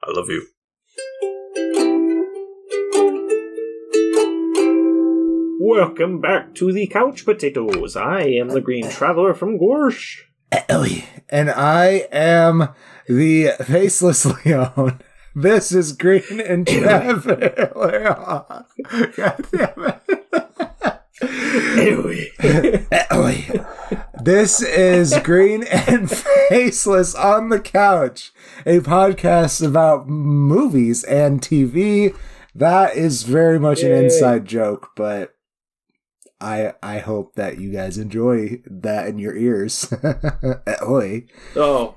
I love you. Welcome back to the Couch Potatoes. I am the Green Traveler from Gorsh. And I am the Faceless Leon. This is Green and Traveler. God damn it. This is Green and Faceless on the Couch, a podcast about movies and TV. That is very much an inside joke, but I hope that you guys enjoy that in your ears. Oh,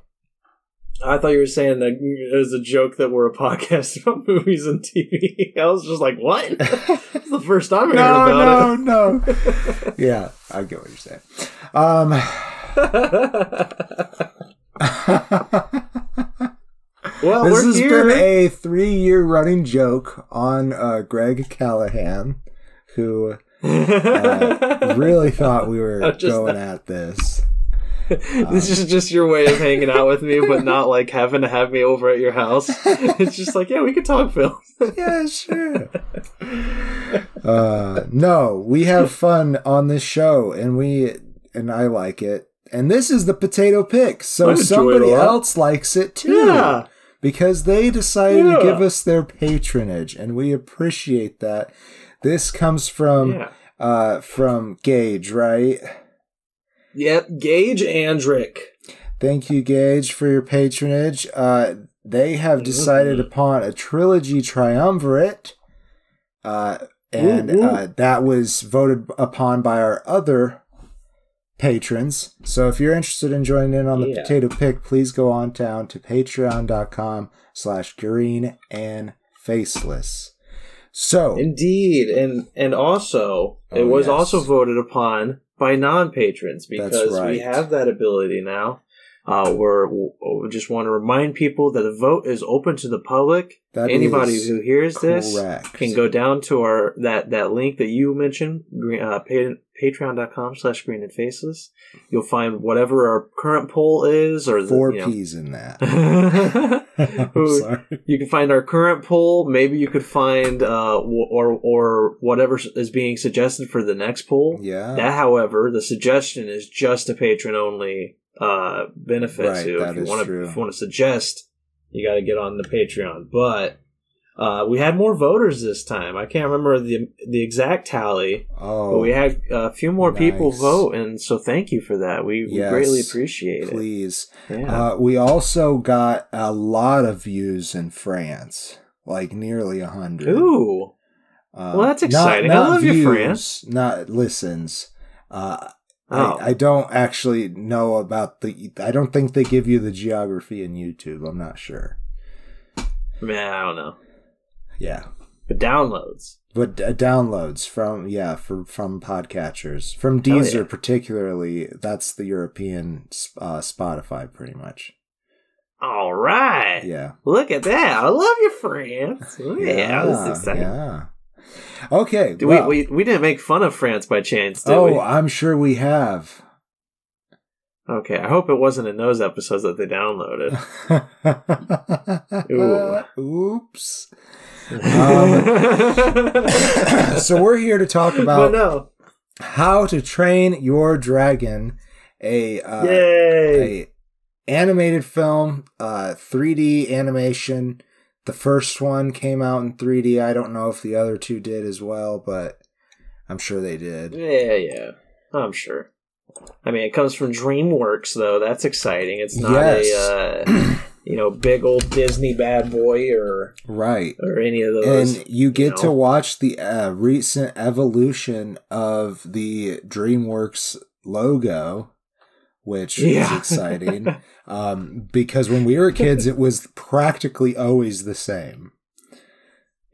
I thought you were saying that it was a joke that we're a podcast about movies and TV. I was just like, what? That's the first time I heard about it. No. Yeah, I get what you're saying. Well, this has here. been a 3-year running joke on Greg Callahan, who really thought we were going at this. This is just your way of hanging out with me, but not like having to have me over at your house. It's just like, yeah, we can talk film. Yeah, sure. No, we have fun on this show, and I like it. And this is the potato pick, so somebody else likes it too. Yeah. Because they decided to give us their patronage, and we appreciate that. This comes from Gage, right? Yep, Gage Andrick. Thank you, Gage, for your patronage. They have decided upon a Trilogy Triumvirate, that was voted upon by our other patrons. So if you're interested in joining in on the potato pick, please go on down to patreon.com/greenandfaceless. So indeed, and also it was also voted upon by non-patrons because we have that ability now. We just want to remind people that the vote is open to the public. Anybody who hears this can go down to that link that you mentioned, patreon.com/green and faceless. You'll find whatever our current poll is, or 4 P's in that. You can find our current poll. Maybe you could find or whatever is being suggested for the next poll. Yeah. That, however, the suggestion is just a patron only benefit. Right, so if you want to suggest, you got to get on the Patreon. But we had more voters this time. I can't remember the exact tally, but we had a few more people vote, and so thank you for that. We greatly appreciate it. Please. Yeah. We also got a lot of views in France, like nearly 100. Ooh, well, that's exciting. I love you, France. Not listens. I don't actually know about I don't think they give you the geography in YouTube. I'm not sure. Man, I don't know. Yeah. But downloads. Downloads from podcatchers. From Deezer particularly. That's the European Spotify pretty much. All right. Yeah. Look at that. I love you, France. Yeah, this is exciting. Yeah. Okay. We didn't make fun of France by chance, did we? Oh, I'm sure we have. Okay, I hope it wasn't in those episodes that they downloaded. Oops. So we're here to talk about How to Train Your Dragon, a animated film, 3D animation. The first one came out in 3D. I don't know if the other two did as well, but I'm sure they did. Yeah. I'm sure. I mean, it comes from DreamWorks, though. That's exciting. It's not a big old Disney bad boy or any of those. And you get to watch the recent evolution of the DreamWorks logo, which is exciting. Because when we were kids, it was practically always the same.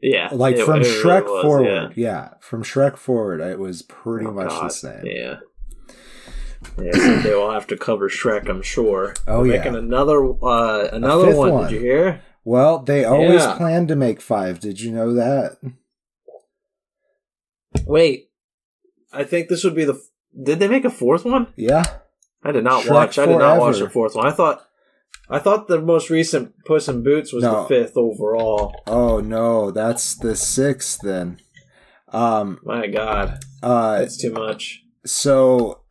Yeah. Like from Shrek forward. Yeah. From Shrek forward, it was pretty much the same. Yeah. Yeah, someday we'll have to cover Shrek, I'm sure. Oh, We're making another one. Did you hear? Well, they always planned to make 5. Did you know that? Wait. I think this would be Did they make a 4th one? Yeah. I did not watch the 4th one. I thought I thought the most recent Puss in Boots was the 5th overall. Oh no, that's the 6th then. My God, that's too much. So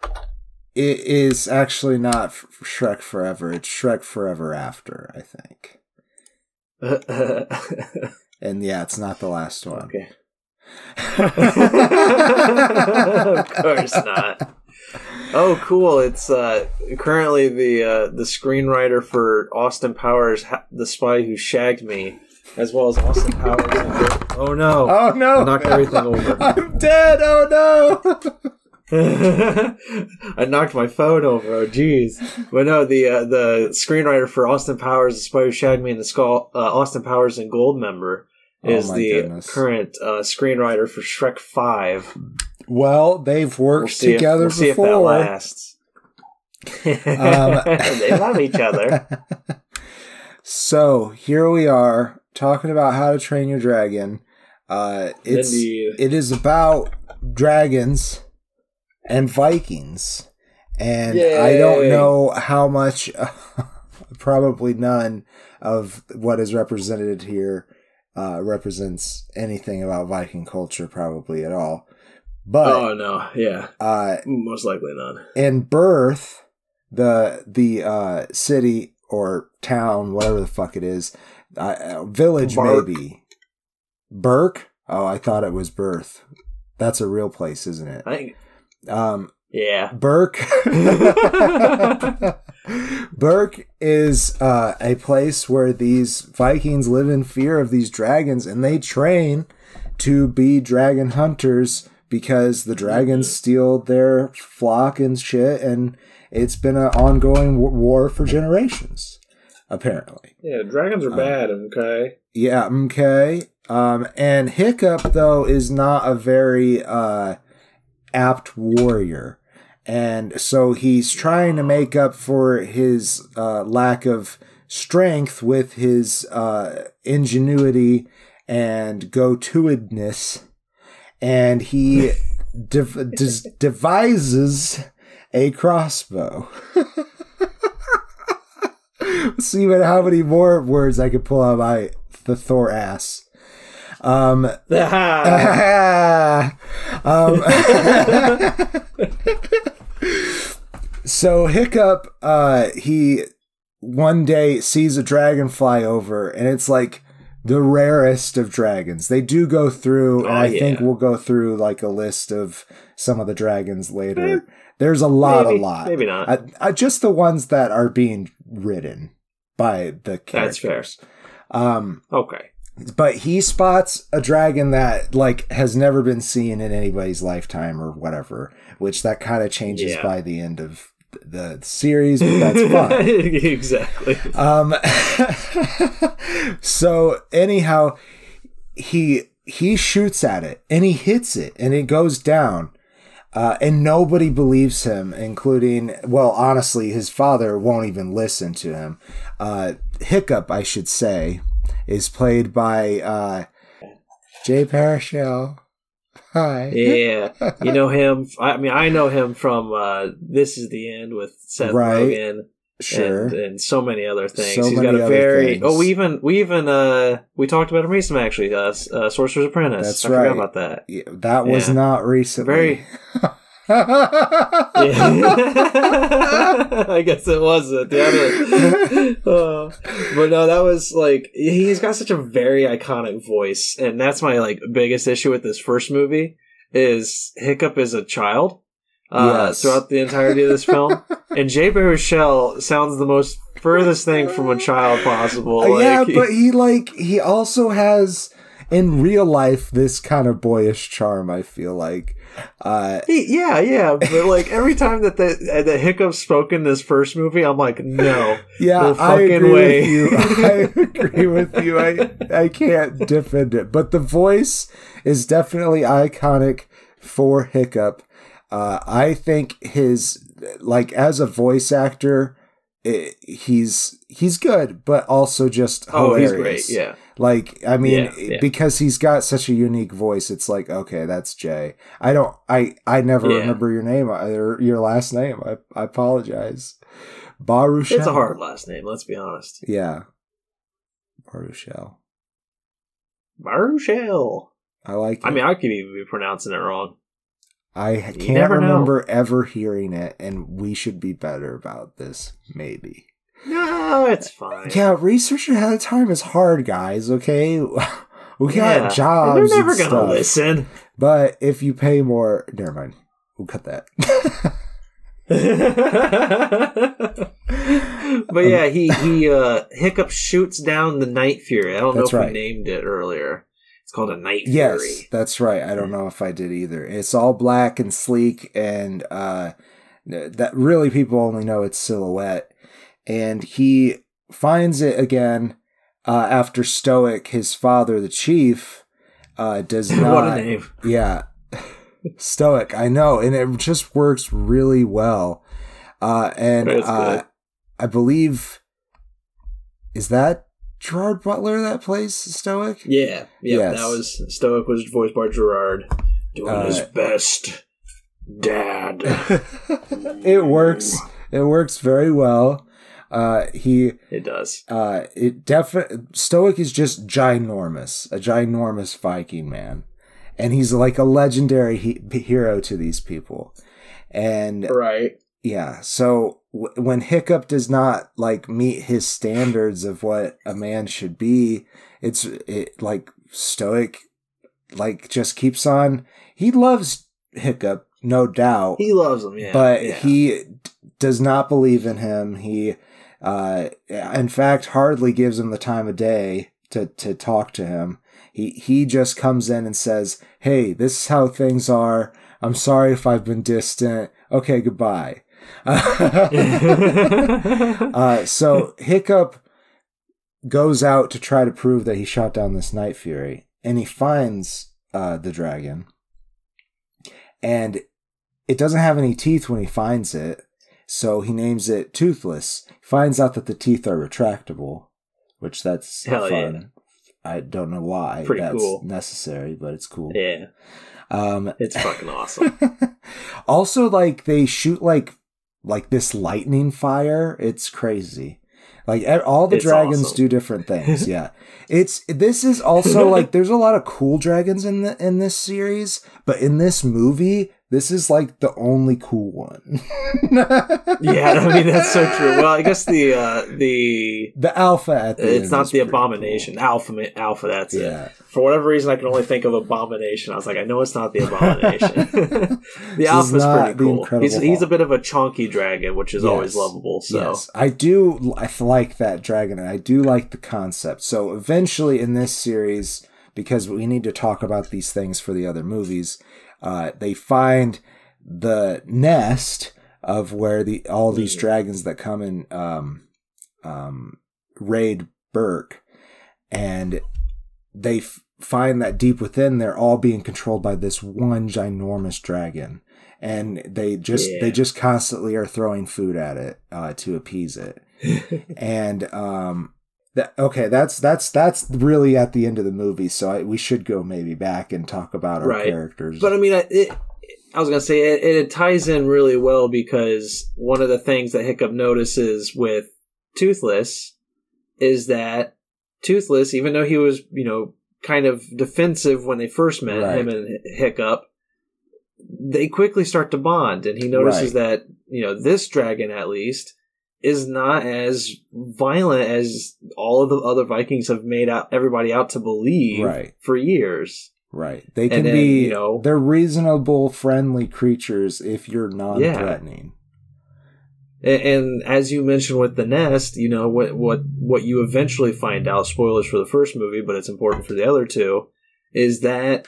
it is actually not Shrek Forever. It's Shrek Forever After, I think. And yeah, it's not the last one. Okay. Of course not. Oh, cool! It's currently the screenwriter for Austin Powers, The Spy Who Shagged Me, as well as Austin Powers. Oh no! Oh no! I knocked everything over. I'm dead! Oh no! I knocked my phone over. Oh jeez! But no, the screenwriter for Austin Powers, The Spy Who Shagged Me, and the Austin Powers and Goldmember is current screenwriter for Shrek 5. Well, they've worked together before. See if that lasts. They love each other. So here we are talking about How to Train Your Dragon. It is about dragons and Vikings, and yay. I don't know how much, probably none of what is represented here represents anything about Viking culture, probably at all. But oh no, yeah, most likely none. In Birth, the city or town, whatever the fuck it is, village Bark. maybe. Burke? Oh, I thought it was Birth. That's a real place, isn't it? Yeah. Burke. Burke is a place where these Vikings live in fear of these dragons, and they train to be dragon hunters because the dragons steal their flock and shit, and it's been an ongoing war for generations, apparently. Yeah, dragons are bad, okay? Yeah, okay. And Hiccup, though, is not a very apt warrior. And so he's trying to make up for his lack of strength with his ingenuity and go-to-edness. And he devises a crossbow. Let's see how many more words I can pull out my Thor ass. So Hiccup, he one day sees a dragon fly over, and it's like the rarest of dragons. They do go through, and I think we'll go through like a list of some of the dragons later. There's a lot. Maybe not. Just the ones that are being ridden by the characters. That's fair. Okay. But he spots a dragon that like has never been seen in anybody's lifetime or whatever, which that kind of changes by the end of the series, but that's fine. Exactly. So anyhow, he shoots at it and he hits it and it goes down. And nobody believes him, including, well, honestly, his father won't even listen to him. Hiccup, I should say, is played by Jay Baruchel. Hi. Yeah. You know him. I mean, I know him from This Is the End with Seth Rogen. Sure. And so many other things. He's got a very... Things. Oh, we talked about him recently, actually. Sorcerer's Apprentice. That's I right. forgot about that. Yeah, that was not recently. Very... I guess it wasn't. But no, that was like... He's got such a very iconic voice. And that's my like biggest issue with this first movie, is Hiccup is a child. Throughout the entirety of this film. And Jay Baruchel sounds the most furthest thing from a child possible. But he also has in real life this kind of boyish charm, I feel like. But like every time that the Hiccup spoke in this first movie, I'm like, no. Yeah, I agree with you. I agree with you. I can't defend it. But the voice is definitely iconic for Hiccup. I think his, like, as a voice actor, he's good, but also just hilarious. He's great, yeah. Like, I mean, because he's got such a unique voice, it's like, okay, that's Jay. I never remember your name or your last name. I apologize. Baruchel. It's a hard last name, let's be honest. Yeah. Baruchel. Baruchel. I like it. I mean, I could even be pronouncing it wrong. I can't remember ever hearing it, and we should be better about this, maybe. No, it's fine. Yeah, research ahead of time is hard, guys, okay? We got jobs. They're never going to listen. But if you pay more... Never mind. We'll cut that. But yeah, he Hiccup shoots down the Night Fury. I don't know if we named it earlier. It's called a Night Fury. Yes, that's right. I don't know if I did either. It's all black and sleek, and that really people only know it's silhouette. And he finds it again after Stoic, his father, the chief, does not... What a name. Yeah. Stoic, I know. And it just works really well. And I believe... Is that Gerard Butler that plays Stoic? Yeah. Yes. That was... Stoic was voiced by Gerard. Doing his best. Dad. It works. It works very well. It does. Stoic is just ginormous, a ginormous Viking man, and he's like a legendary hero to these people. And yeah, so when Hiccup does not like meet his standards of what a man should be, it like Stoic like just keeps on. He loves Hiccup, no doubt. He loves him, yeah, but he does not believe in him. He in fact, hardly gives him the time of day to talk to him. He just comes in and says, "Hey, this is how things are. I'm sorry if I've been distant. Okay, goodbye." So Hiccup goes out to try to prove that he shot down this Night Fury, and he finds the dragon, and it doesn't have any teeth when he finds it. So he names it Toothless. Finds out that the teeth are retractable, which that's fun. Yeah. I don't know why that's necessary, but it's cool. Yeah. It's fucking awesome. Also, like, they shoot like this lightning fire. It's crazy. Like, all the dragons do different things. Yeah. This is also like, there's a lot of cool dragons in this series, but in this movie, this is like the only cool one. Yeah, I mean, that's so true. Well, I guess the alpha at the it's not the abomination. Cool. Alpha, that's it. For whatever reason, I can only think of abomination. I was like, I know it's not the abomination. The alpha's pretty cool. He's a bit of a chonky dragon, which is always lovable. So yes, I like that dragon, and I do like the concept. So eventually in this series, because we need to talk about these things for the other movies, they find the nest of where all these dragons that come and raid Burke, and they find that deep within they're all being controlled by this one ginormous dragon, and they just constantly are throwing food at it to appease it. And that's really at the end of the movie, so we should go maybe back and talk about our characters. But I mean, I was going to say, it ties in really well, because one of the things that Hiccup notices with Toothless is that Toothless, even though he was, kind of defensive when they first met, him and Hiccup, they quickly start to bond, and he notices that, this dragon, at least, is not as violent as all of the other Vikings have made everybody out to believe for years. Right. They can be, they're reasonable, friendly creatures if you're non-threatening. And as you mentioned with the nest, what you eventually find out, spoilers for the first movie, but it's important for the other two, is that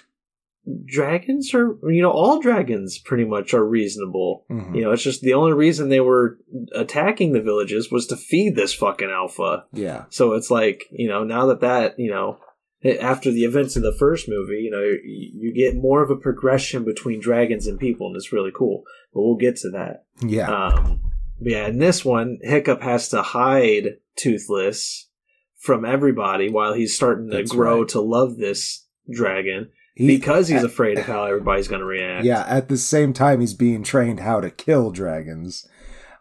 dragons are, all dragons pretty much are reasonable. Mm-hmm. It's just the only reason they were attacking the villages was to feed this fucking alpha. Yeah. So it's like, now that after the events of the first movie, you get more of a progression between dragons and people, and it's really cool. But we'll get to that. Yeah. In this one, Hiccup has to hide Toothless from everybody while he's starting to grow to love this dragon. Because he's afraid of how everybody's going to react. Yeah, at the same time, he's being trained how to kill dragons.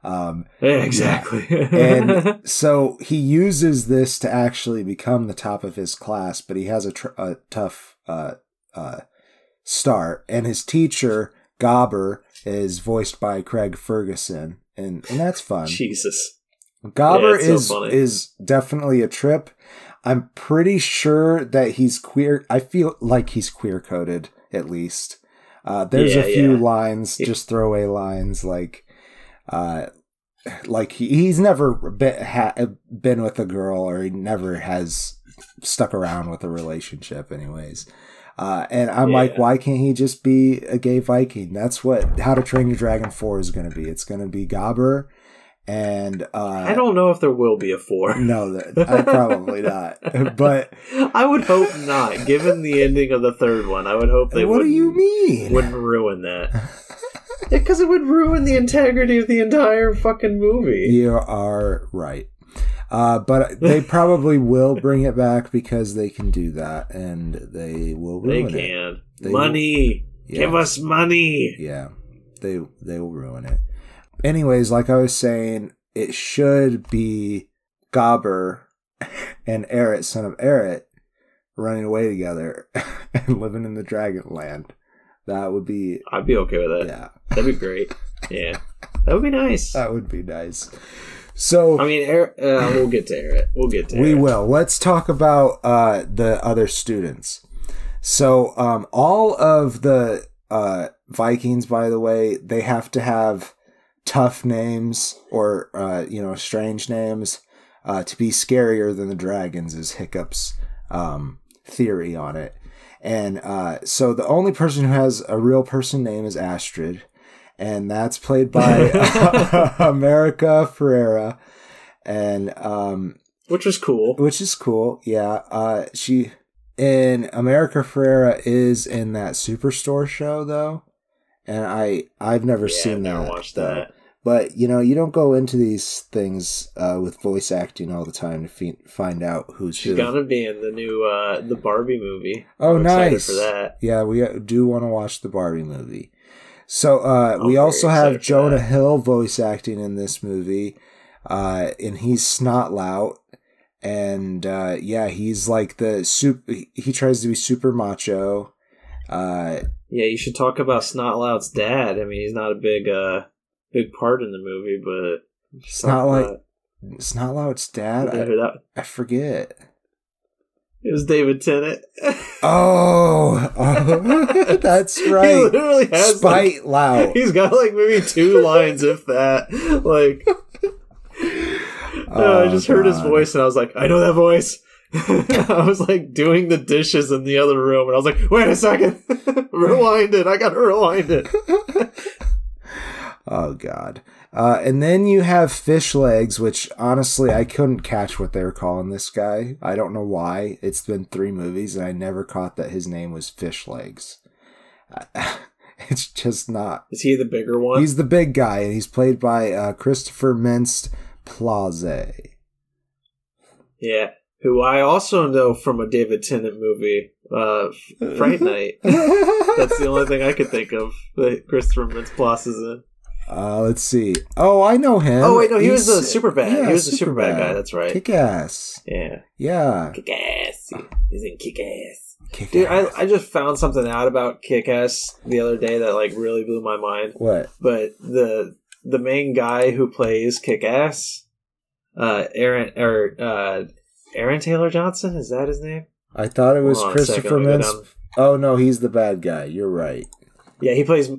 Yeah, exactly. And so he uses this to actually become the top of his class, but he has a tough start. And his teacher, Gobber, is voiced by Craig Ferguson, and that's fun. Jesus. Gobber is definitely a trip. I'm pretty sure that he's queer. I feel like he's queer-coded, at least. There's a few lines, just throwaway lines, like he's never been with a girl, or he never has stuck around with a relationship anyways. And I'm like, why can't he just be a gay Viking? That's what How to Train Your Dragon 4 is going to be. It's going to be Gobber. And I don't know if there will be a 4. No, probably not. But I would hope not. Given the ending of the third one, I would hope they What do you mean? Wouldn't ruin that. Because it would ruin the integrity of the entire fucking movie. You are right. But they probably will bring it back because they can do that, and they will ruin it. Money! Give us money! Yeah, they will ruin it. Anyways, like I was saying, it should be Gobber and Eret, son of Eret, running away together and living in the Dragonland. That would be... I'd be okay with that. Yeah. That'd be great. Yeah. That would be nice. That would be nice. So... I mean, we'll get to Eret. We will. Let's talk about the other students. So, all of the Vikings, by the way, they have to have tough names or strange names to be scarier than the dragons, is Hiccup's theory on it. And so the only person who has a real person name is Astrid, and that's played by America Ferrera, and which is cool. Yeah. America Ferrera is in that Superstore show though, and I've never seen that. Never watched that. But, you don't go into these things with voice acting all the time to find out who's who. She's going to be in the new the Barbie movie. Oh, I'm nice. excited for that. Yeah, we do want to watch the Barbie movie. So we also have Jonah Hill voice acting in this movie. And he's Snotlout. And, he's like he tries to be super macho. Yeah, you should talk about Snotlout's dad. I mean, he's not a big part in the movie, but Snotlout's dad. I forget. It was David Tennant. Oh, that's right. He literally has Spite Lout. He's got like maybe 2 lines, if that. Like, I just heard his voice, and I was like, I know that voice. I was like doing the dishes in the other room, and I was like, wait a second, rewind it. I gotta rewind it. Oh, God. And then you have Fish Legs, which, honestly, I couldn't catch what they were calling this guy. I don't know why. It's been 3 movies, and I never caught that his name was Fish Legs. It's just not. Is he the bigger one? He's the big guy, and he's played by Christopher Mintz-Plasse. Yeah. Who I also know from a David Tennant movie, Fright Night. That's the only thing I could think of that Christopher Mintz-Plasse is in. Let's see. Oh, I know him. Oh, wait, no, he was the Superbad. Yeah, he was the Superbad guy, that's right. Kick-Ass. Yeah. Yeah. Kick-Ass. He's in Kick-Ass. Dude, I just found something out about Kick-Ass the other day that, like, really blew my mind. What? But the main guy who plays Kick-Ass, Aaron Taylor Johnson, is that his name? I thought it was Christopher Mintz. Oh, no, he's the bad guy. You're right. Yeah, he plays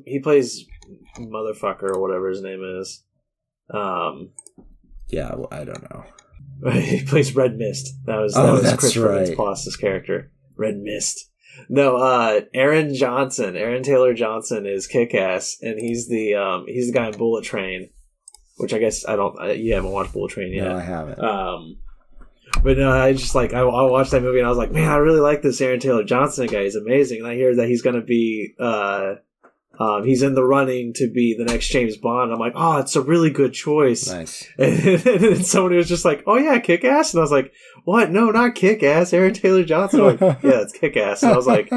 motherfucker or whatever his name is. Yeah, well, I don't know. He plays Red Mist. That was Christopher Mintz-Plasse's character. Red Mist. No, Aaron Taylor Johnson is Kick-Ass, and he's the guy in Bullet Train, which I guess you haven't watched Bullet Train yet. No, I haven't. But no, I just I watched that movie and I was like, man, I really like this Aaron Taylor Johnson guy. He's amazing. And I hear that he's going to be, he's in the running to be the next James Bond. I'm like, oh, it's a really good choice. Nice. And then somebody was just like, oh yeah, Kick-Ass. And I was like, what? No, not Kick-Ass. Aaron Taylor Johnson. I'm like, yeah, it's Kick-Ass. And I was like,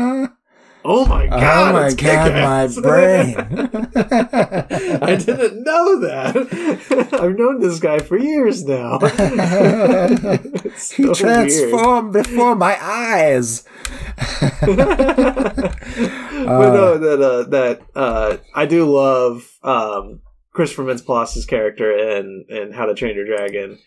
Oh my god! Oh my god, my brain! I didn't know that. I've known this guy for years now. He transformed before my eyes. But no, I do love Christopher Mintz-Plasse' character in How to Train Your Dragon.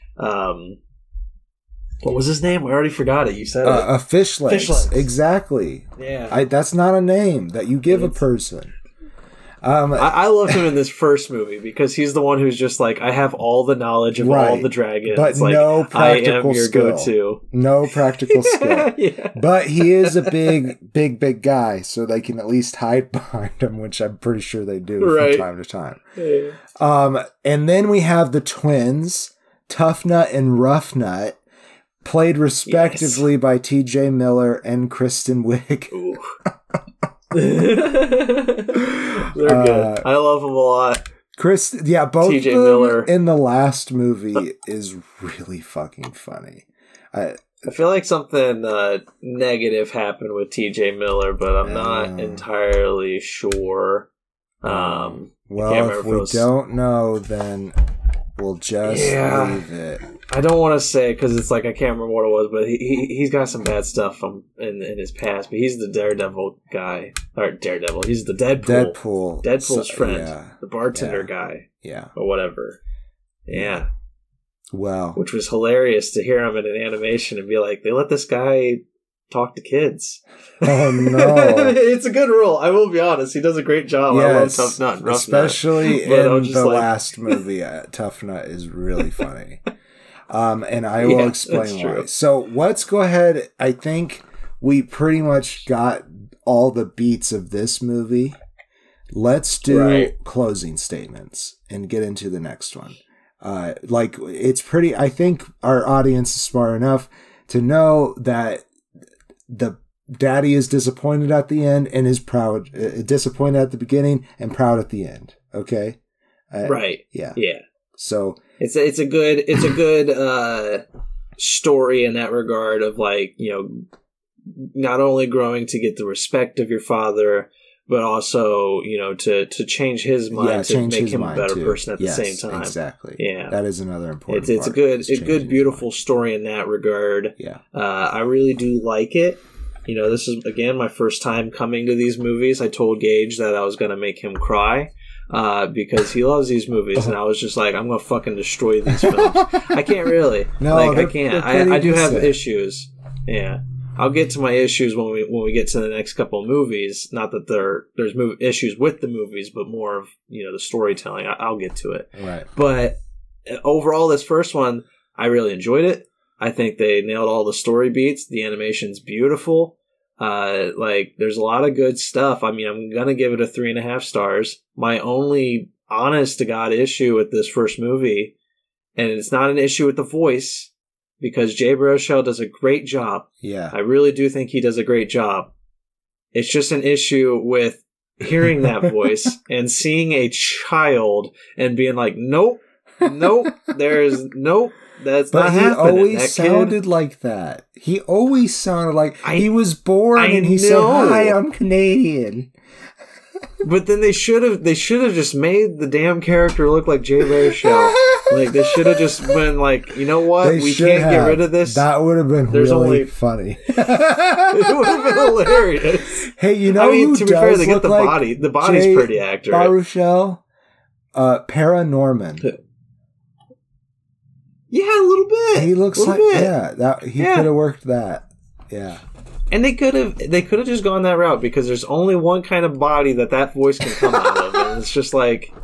What was his name? I already forgot it. You said it. Fish Legs. Exactly. Yeah. That's not a name that you give a person. I love him in this first movie because he's the one who's just like, I have all the knowledge of all the dragons. But no practical I am your skill. go-to. No practical skill. Yeah. But he is a big guy, so they can at least hide behind him, which I'm pretty sure they do from time to time. Yeah. And then we have the twins, Tough Nut and Rough Nut, played respectively by T.J. Miller and Kristen Wiig. They're good. I love them a lot. Both TJ of them Miller in the last movie is really fucking funny. I feel like something negative happened with TJ Miller, but I'm not entirely sure. Well, if we don't know, then we'll just leave it. I don't want to say because it's like I can't remember what it was, but he's got some bad stuff in his past. But he's the Daredevil guy, or Daredevil. He's the Deadpool's friend, the bartender guy, or whatever. Yeah. Well, which was hilarious to hear him in an animation and be like, they let this guy talk to kids. Oh no! It's a good role. I will be honest. He does a great job. Yes, I love Tough Nut and Rough especially Nut. in the last movie. Tough Nut is really funny. And I will explain why. So let's go ahead. I think we pretty much got all the beats of this movie. Let's do closing statements and get into the next one. It's pretty, I think our audience is smart enough to know that the daddy is disappointed at the end and is proud, disappointed at the beginning and proud at the end. Okay. Yeah. So it's a good story in that regard of like, you know, not only growing to get the respect of your father, but also, you know, to change his mind to make him a better person at the same time. Exactly. Yeah. That is another important It's part. a good, beautiful story in that regard. Yeah. I really do like it. You know, this is, again, my first time coming to these movies. I told Gage that I was going to make him cry. Because he loves these movies, and I was just like, I'm gonna fucking destroy these films. I can't really. I can't. I do have issues. Yeah, I'll get to my issues when we get to the next couple of movies. Not that there's issues with the movies, but more of, you know, the storytelling. I'll get to it. Right. But overall, this first one, I really enjoyed it. I think they nailed all the story beats. The animation's beautiful. There's a lot of good stuff. I mean, I'm gonna give it a 3.5 stars. My only honest to God issue with this first movie, and it's not an issue with the voice, because Jay Baruchel does a great job. Yeah. I really do think he does a great job. It's just an issue with hearing that voice and seeing a child and being like, nope, that's but not he happening. Always sounded like that. He always sounded like he was born and he said, "Hi, I'm Canadian." But then they should have just made the damn character look like Jay Baruchel. Like they should have just been like, you know what, we can't get rid of this. That would have been really funny. It would have been hilarious. Hey, you know, who to be fair, they get the body. The body's Jay pretty accurate. Baruchel, Paranorman. Yeah, a little bit. He looks like he could have worked that. Yeah. And they could have just gone that route, because there's only one kind of body that voice can come out of, and it's just like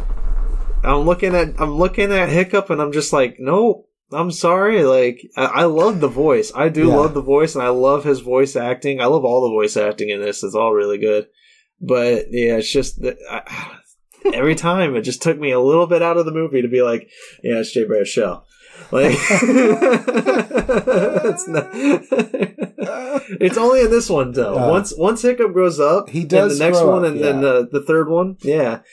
I'm looking at Hiccup and I'm just like, no, I'm sorry. Like I love the voice. I do love the voice, and I love his voice acting. I love all the voice acting in this. It's all really good. But yeah, it's just every time it just took me a little bit out of the movie to be like, yeah, it's Jay Baruchel. Like it's only in this one though. Once Hiccup grows up, he does. In the next one, and then the third one,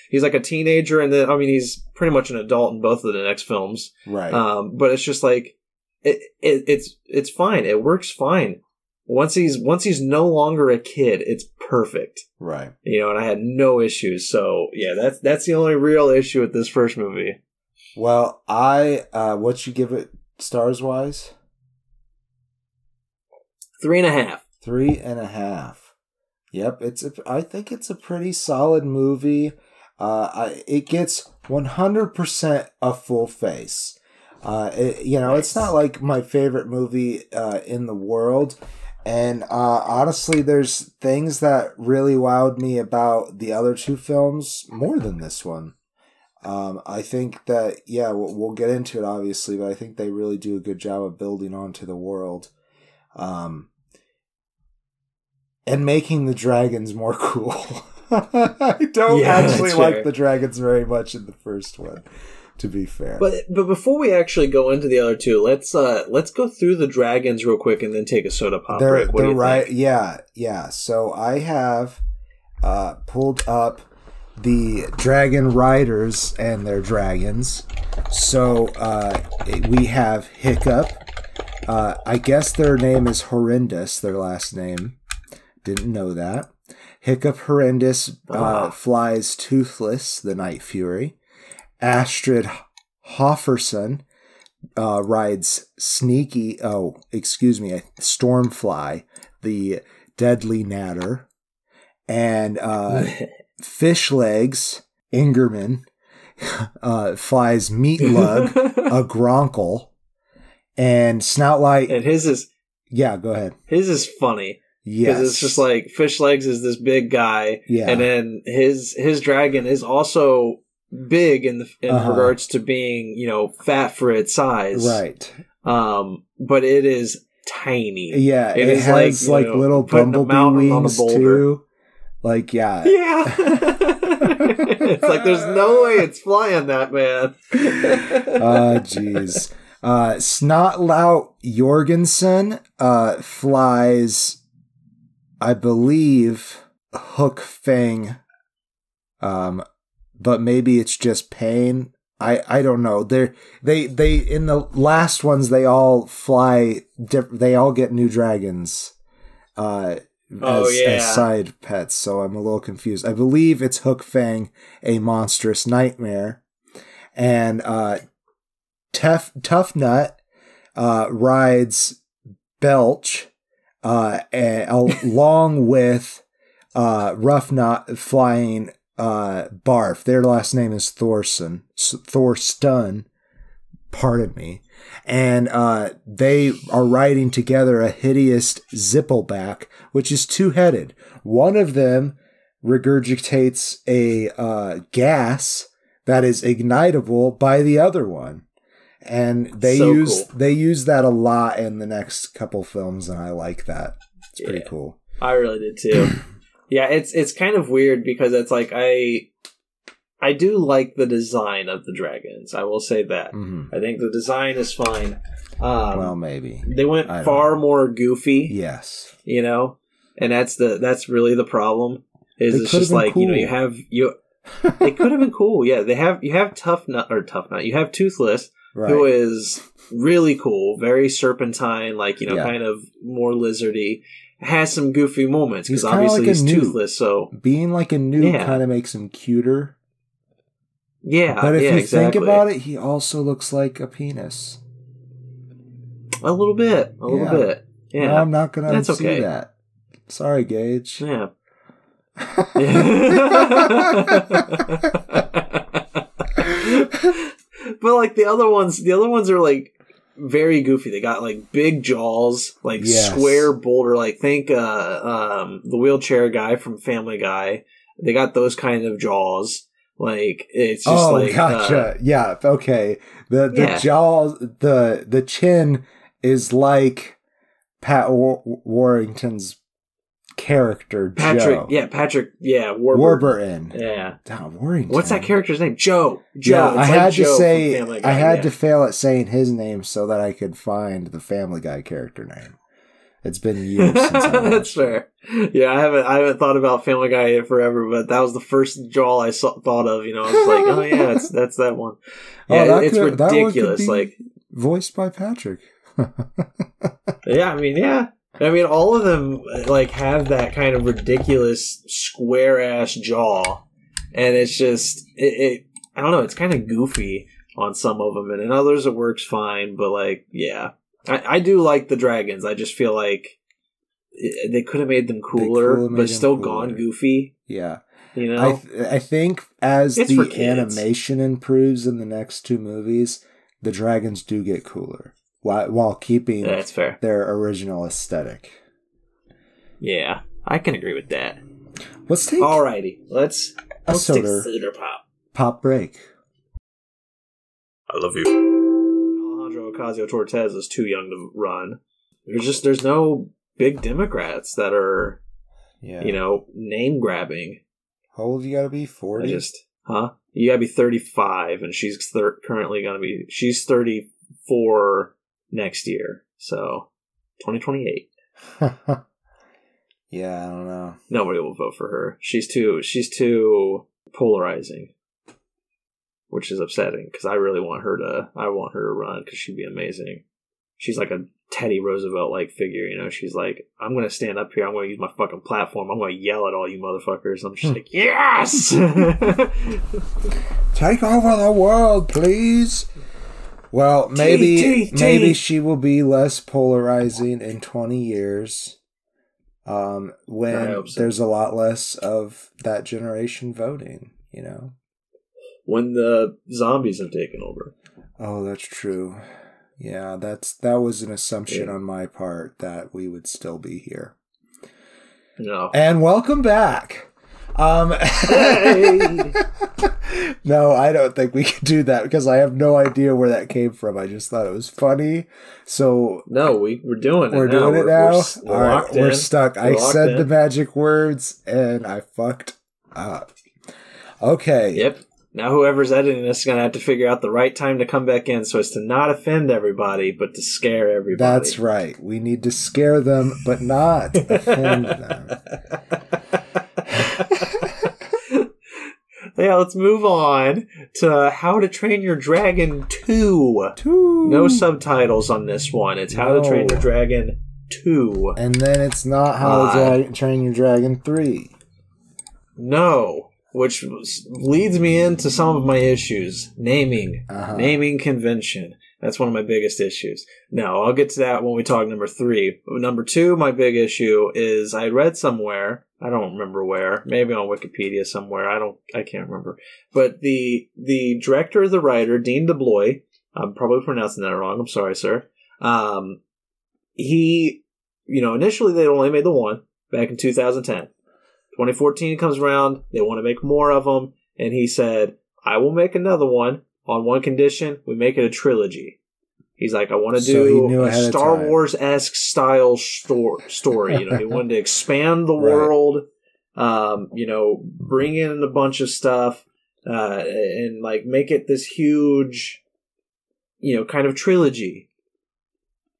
he's like a teenager, and then he's pretty much an adult in both of the next films, right? But it's just like it's fine. It works fine. Once he's no longer a kid, it's perfect. Right. You know, and I had no issues. So yeah, that's the only real issue with this first movie. Well, what you give it stars wise? 3.5. 3.5. Yep, I think it's a pretty solid movie. It gets 100% a full face. It's not like my favorite movie in the world. And honestly, there's things that really wowed me about the other two films more than this one. I think that, we'll get into it obviously, but I think they really do a good job of building onto the world. And making the dragons more cool. I don't actually like the dragons very much in the first one, to be fair. But before we actually go into the other two, let's go through the dragons real quick and then take a soda pop break. What do you think? Yeah. So I have pulled up the dragon riders and their dragons. So we have Hiccup. I guess their name is Horrendous, their last name. Didn't know that. Hiccup Horrendous flies Toothless, the Night Fury. Astrid Hofferson rides Stormfly, the Deadly Natter. And Fishlegs Ingerman flies Meatlug, a Gronkle. And Snoutlight... And his is... Yeah, go ahead. His is funny. Yes. Because it's just like Fishlegs is this big guy, and then his dragon is also big in regards to being, fat for its size. Right. But it is tiny. Yeah, it has like little bumblebee wings too. Like, yeah. Yeah. It's like there's no way it's flying that, man. Jeez. Snotlout Jorgensen flies, I believe, Hook Fang, but maybe it's just Pain. I don't know. They in the last ones they all fly. They all get new dragons, as side pets. So I'm a little confused. I believe it's Hook Fang, a monstrous nightmare, and Tough Nut rides Belch. Along with Rough Nut flying Barf. Their last name is Thorstun, pardon me. And they are riding together a hideous Zippleback, which is two-headed. One of them regurgitates a gas that is ignitable by the other one. And they use that a lot in the next couple films, and I like that. It's pretty cool. I really did too. Yeah, it's kind of weird because it's like I do like the design of the dragons. I will say that. Mm-hmm. I think the design is fine. Well, maybe they went far more goofy. Yes, and that's really the problem. It's just like cool. They could have been cool. Yeah, you have Tough Nut. You have Toothless. Right. Who is really cool, very serpentine, kind of more lizardy. Has some goofy moments because obviously he's toothless. So being like a newt kind of makes him cuter. Yeah, but if you think about it, he also looks like a penis. A little bit. Yeah, no, I'm not gonna see that. Sorry, Gage. Yeah. But like the other ones are like very goofy. They got like big jaws, square boulder. Like think the wheelchair guy from Family Guy. They got those kind of jaws. Like it's just gotcha. Okay. The jaws, the chin is like Pat Warrington's character, Joe. Warburton. Yeah. Warrington. What's that character's name? Joe. Yeah, I had to fail at saying his name so that I could find the Family Guy character name. It's been years since I watched. That's fair. Yeah, I haven't thought about Family Guy in forever, but that was the first Joel I thought of. I was like, oh yeah, that's that one. Yeah, it's ridiculous. That one could be voiced by Patrick. Yeah, I mean, yeah. I mean, all of them like have that kind of ridiculous square ass jaw, and it's just I don't know. It's kind of goofy on some of them, and in others it works fine. But like, yeah, I do like the dragons. I just feel like they could have made them cooler, but still gone goofy. Yeah. You know? I think as the animation improves in the next two movies, the dragons do get cooler while keeping That's fair. Their original aesthetic. Yeah, I can agree with that. Let's take Alrighty, let's take soda pop break. I love you. Alejandro Ocasio-Cortez is too young to run. There's no big Democrats that are, name grabbing. How old you gotta be? 40? You gotta be 35, and she's currently gonna be, she's 34 next year, so 2028. Yeah, I don't know. Nobody will vote for her. She's too polarizing, which is upsetting, because I want her to run, because she'd be amazing. She's like a Teddy Roosevelt-like figure, she's like, I'm going to stand up here, I'm going to use my fucking platform, I'm going to yell at all you motherfuckers. I'm just like, yes! Take over the world, please! Well, maybe she will be less polarizing in 20 years, when there's a lot less of that generation voting, When the zombies have taken over. Oh, that's true. Yeah, that was an assumption on my part that we would still be here. No. And welcome back. Hey! No, I don't think we can do that because I have no idea where that came from. I just thought it was funny. So no, we're doing it. We're now. doing it now. We're all right, we're stuck. I said the magic words and I fucked up. Okay. Yep. Now whoever's editing this is going to have to figure out the right time to come back in so as to not offend everybody, but to scare everybody. That's right. We need to scare them, but not offend them. Yeah, let's move on to How to Train Your Dragon 2. No subtitles on this one. It's How to Train Your Dragon 2. And then it's not How to Train Your Dragon 3. No. Which leads me into some of my issues. Naming convention. That's one of my biggest issues. No, I'll get to that when we talk number 3. Number 2, my big issue is I read somewhere, I don't remember where, maybe on Wikipedia somewhere, I can't remember. But the director or the writer, Dean DeBlois, I'm probably pronouncing that wrong, I'm sorry, sir. He, initially they only made the one back in 2010. 2014 comes around, they want to make more of them, and he said, I will make another one on one condition, we make it a trilogy. He's like, I want to do a Star Wars-esque style story. He wanted to expand the world, bring in a bunch of stuff, and like make it this huge, kind of trilogy.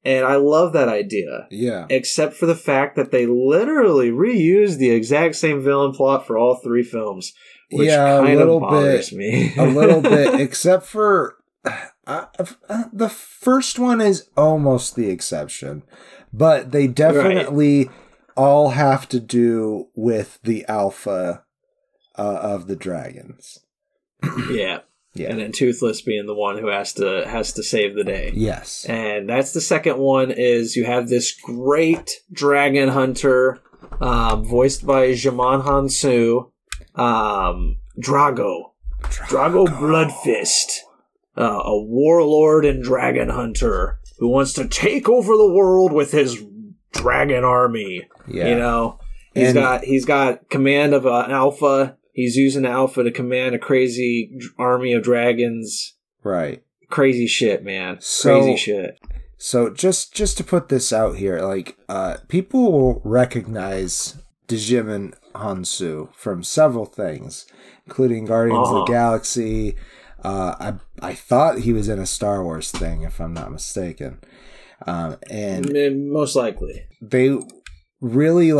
And I love that idea. Yeah. Except for the fact that they literally reused the exact same villain plot for all 3 films. Which kind of bothers me. A little bit. Except for the first one is almost the exception. But they definitely all have to do with the alpha of the dragons. Yeah. Yeah. And then Toothless being the one who has to save the day. Yes. And that's the second one, is you have this great dragon hunter, voiced by Djimon Hounsou, Drago Bloodfist, a warlord and dragon hunter who wants to take over the world with his dragon army. Yeah. He's got command of an alpha. He's using the alpha to command a crazy army of dragons. Right. Crazy shit, man. Crazy shit. So just to put this out here, people will recognize Djimon Hounsou from several things, including Guardians of the Galaxy. I thought he was in a Star Wars thing, if I'm not mistaken. And most likely. They really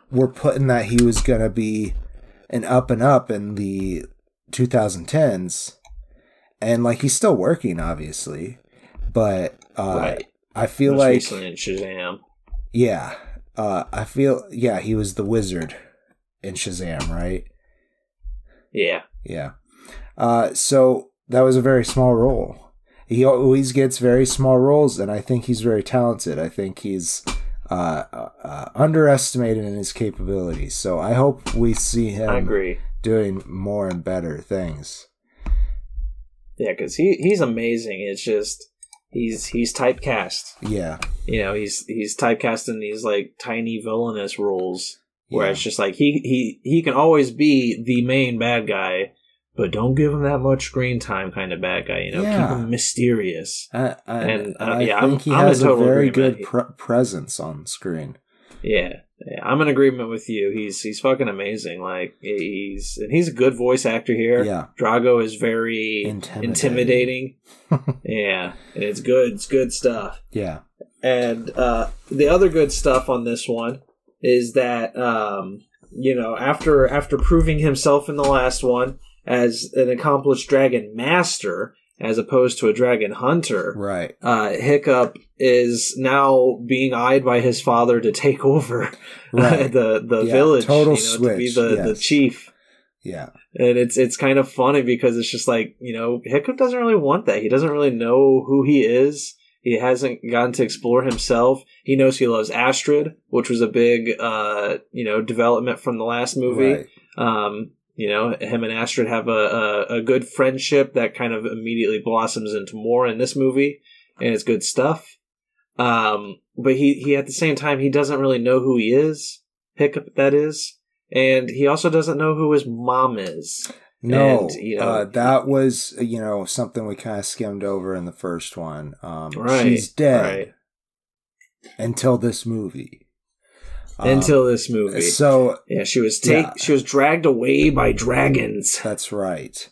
were putting that he was going to be an up and up in the 2010s, and he's still working, obviously, but I feel most recently in Shazam. Yeah, I feel, he was the wizard in Shazam, right? Yeah. Yeah. So that was a very small role. He always gets very small roles, and I think he's very talented. I think he's underestimated in his capabilities. So I hope we see him doing more and better things. Yeah, because he's amazing. It's just he's typecast. Yeah, he's typecast in these like tiny villainous roles where it's just like he can always be the main bad guy, but don't give him that much screen time kind of bad guy. Keep him mysterious. I think he has a very good presence on screen. Yeah, I'm in agreement with you. He's fucking amazing. Like he's a good voice actor here. Yeah, Drago is very intimidating. Yeah, and it's good. It's good stuff. Yeah, and the other good stuff on this one is that after proving himself in the last one as an accomplished dragon master, as opposed to a dragon hunter, right? Hiccup is now being eyed by his father to take over the village, total switch, to be the chief. Yeah, and it's kind of funny because it's just like Hiccup doesn't really want that. He doesn't really know who he is. He hasn't gotten to explore himself. He knows he loves Astrid, which was a big development from the last movie. Right. Him and Astrid have a good friendship that kind of immediately blossoms into more in this movie, and it's good stuff. But he at the same time, he doesn't really know who he is, Hiccup that is, and he also doesn't know who his mom is. No, and, that was, something we kind of skimmed over in the first one. She's dead until this movie. So she was dragged away by dragons. That's right.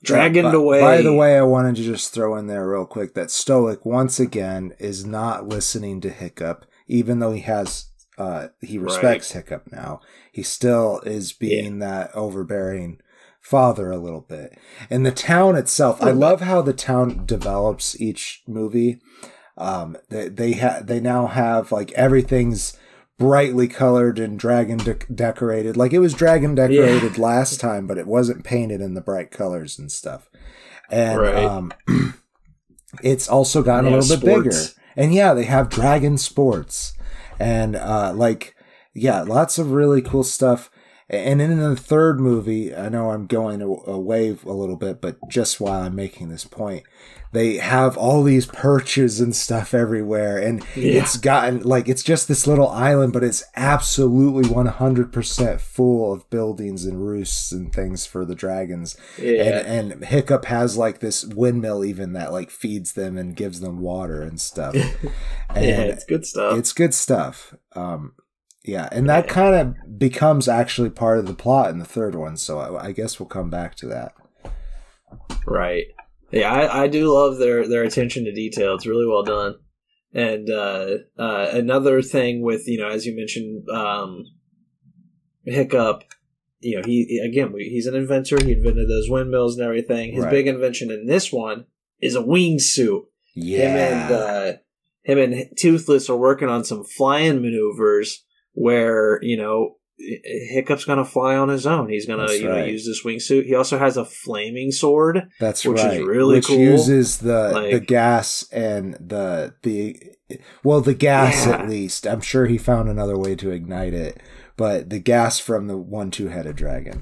Dragoned away. By the way, I wanted to just throw in there real quick that Stoic once again is not listening to Hiccup, even though he respects Hiccup now. He still is being that overbearing father a little bit. And the town itself, I love how the town develops each movie. They now have like everything's brightly colored and dragon decorated. Like it was dragon decorated last time, but it wasn't painted in the bright colors and stuff. And it's also gotten a little bit bigger. And they have dragon sports. And lots of really cool stuff. And in the third movie, I know I'm going away a little bit, but just while I'm making this point, they have all these perches and stuff everywhere. And it's gotten, it's just this little island, but it's absolutely 100% full of buildings and roosts and things for the dragons. Yeah. And Hiccup has, this windmill even that, feeds them and gives them water and stuff. And it's good stuff. It's good stuff. And that kind of becomes actually part of the plot in the third one, so I guess we'll come back to that. Right. Yeah, I do love their attention to detail. It's really well done. And another thing with, as you mentioned, Hiccup, he's an inventor. He invented those windmills and everything. His big invention in this one is a wingsuit. Yeah. Him and Toothless are working on some flying maneuvers where, Hiccup's going to fly on his own. He's going to, use this wingsuit. He also has a flaming sword. That's which right. is really cool. Which uses the gas and the gas at least. I'm sure he found another way to ignite it, but the gas from the one two-headed dragon.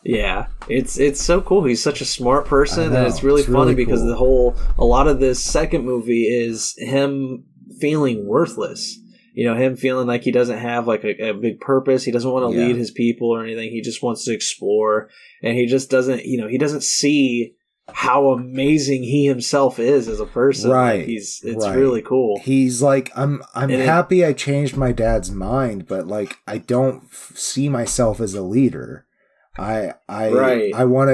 Yeah, it's so cool. He's such a smart person, and it's really funny because a lot of this second movie is him feeling worthless. Him feeling like he doesn't have a big purpose. He doesn't want to lead his people or anything. He just wants to explore, and he just doesn't. He doesn't see how amazing he himself is as a person. Right. It's really cool. He's like, I'm happy I changed my dad's mind, but I don't see myself as a leader. I want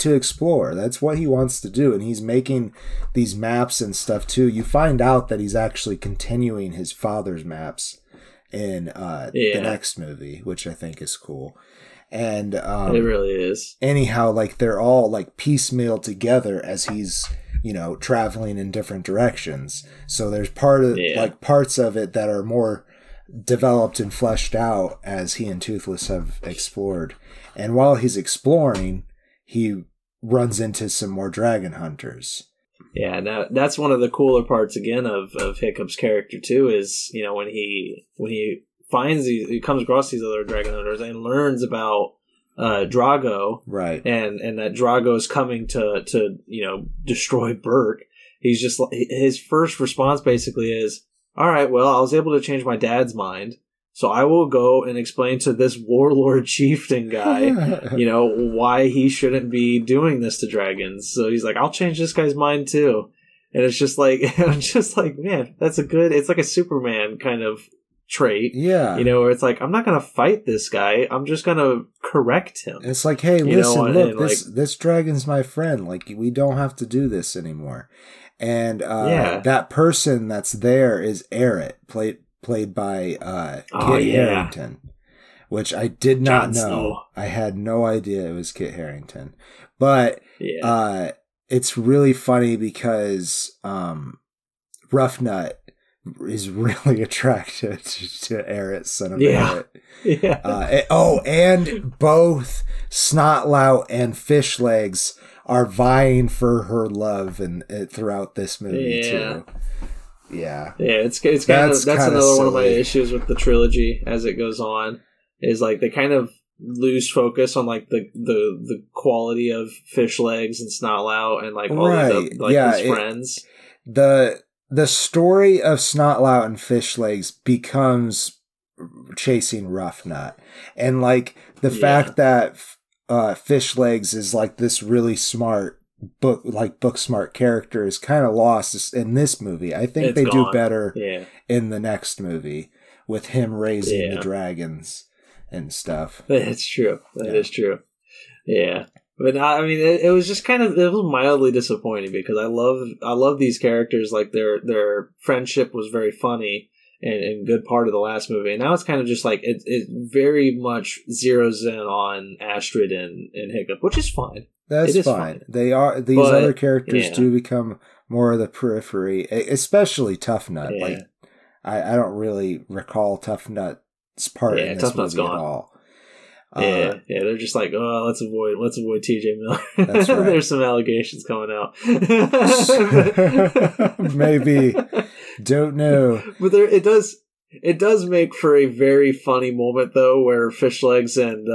to explore. That's what he wants to do, and he's making these maps and stuff too. You find out that he's actually continuing his father's maps in the next movie, which I think is cool. And it really is. Anyhow, they're all piecemeal together as he's traveling in different directions. So there's parts of it that are more developed and fleshed out as he and Toothless have explored. And while he's exploring, he runs into some more dragon hunters. Yeah, now that's one of the cooler parts again of Hiccup's character too, is when he finds he comes across these other dragon hunters and learns about Drago, right? And that Drago is coming to destroy Berk. He's just his first response basically is, all right, well, I was able to change my dad's mind, so I will go and explain to this warlord chieftain guy, why he shouldn't be doing this to dragons. So he's like, I'll change this guy's mind too. And it's just like, man, it's like a Superman kind of trait. Yeah. Where it's like, I'm not going to fight this guy. I'm just going to correct him. It's like, hey, listen, look, this dragon's my friend. Like, we don't have to do this anymore. And that person that's there is Eret, played by Kit Harington, which I did not know. I had no idea it was Kit Harington. But it's really funny because Roughnut is really attracted to Eret, son of Eret. Yeah. And both Snotlout and Fishlegs are vying for her love and throughout this movie too. Yeah. Yeah, it's kind of that's another silly. One of my issues with the trilogy as it goes on is like they kind of lose focus on like the quality of Fishlegs and Snotlout and like all his friends. The story of Snotlout and Fishlegs becomes chasing Roughnut, and like the fact that Fishlegs is like this really smart book smart character is kind of lost in this movie. I think they do better in the next movie with him raising the dragons and stuff. That's true. That is true. Yeah. But I mean, it was just it was mildly disappointing because I love these characters. Like their friendship was very funny and good part of the last movie. And now it's kind of just like it very much zeroes in on Astrid and Hiccup, which is fine. That's fine. These other characters do become more of the periphery, especially Tough Nut. Yeah. Like I don't really recall Tough Nut's part in this movie at all. They're just like, oh, let's avoid TJ Miller. That's right. There's some allegations coming out. Maybe. Don't know. But it does make for a very funny moment though, where Fishlegs and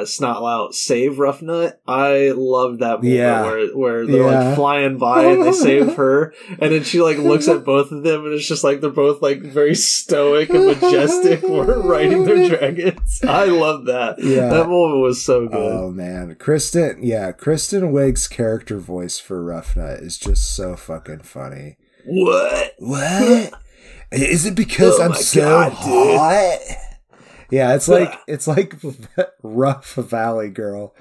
Snotlout save Roughnut. I love that moment where they're like flying by and they save her, and then she like looks at both of them, and it's just like they're both like very stoic and majestic while riding their dragons. I love that. Yeah. That moment was so good. Oh man, Kristen Wiig's character voice for Roughnut is just so fucking funny. What? Is it because I'm so hot? Yeah, it's like Rough Valley Girl.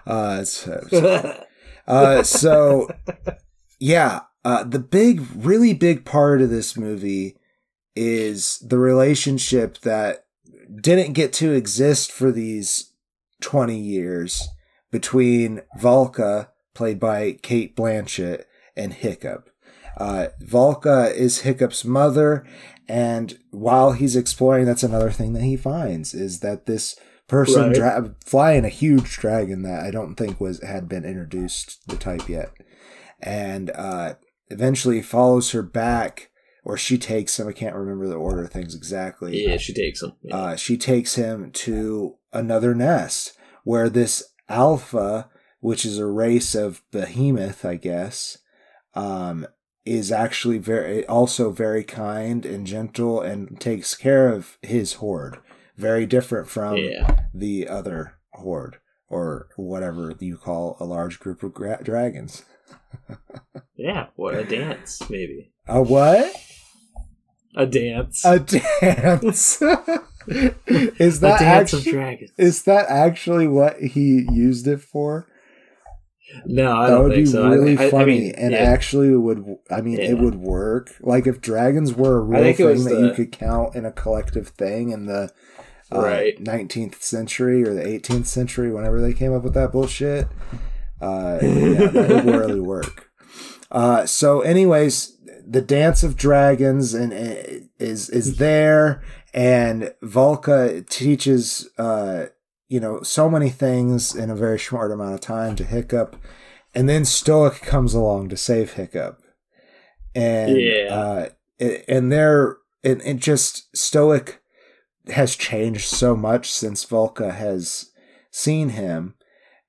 The really big part of this movie is the relationship that didn't get to exist for these 20 years between Valka, played by Cate Blanchett, and Hiccup. Valka is Hiccup's mother, and while he's exploring, that's another thing that he finds is that this person flying a huge dragon that I don't think had been introduced the type yet, and eventually follows her back, or she takes him. I can't remember the order of things exactly. Yeah, she takes him. Yeah. She takes him to another nest where this alpha, which is a race of behemoth, I guess, is actually very kind and gentle and takes care of his horde. Very different from the other horde, or whatever you call a large group of dragons. Yeah, what a dance, maybe. A what? A dance. A dance. Is that a dance of dragons? Is that actually what he used it for? No, I don't think so. That would be really funny, actually it would work. Like if dragons were a real thing that you could count in a collective thing in the 19th century or the 18th century, whenever they came up with that bullshit, that would really work. So anyways, the Dance of Dragons is there, and Volca teaches so many things in a very short amount of time to Hiccup, and then Stoic comes along to save Hiccup, and Stoic has changed so much since Volca has seen him,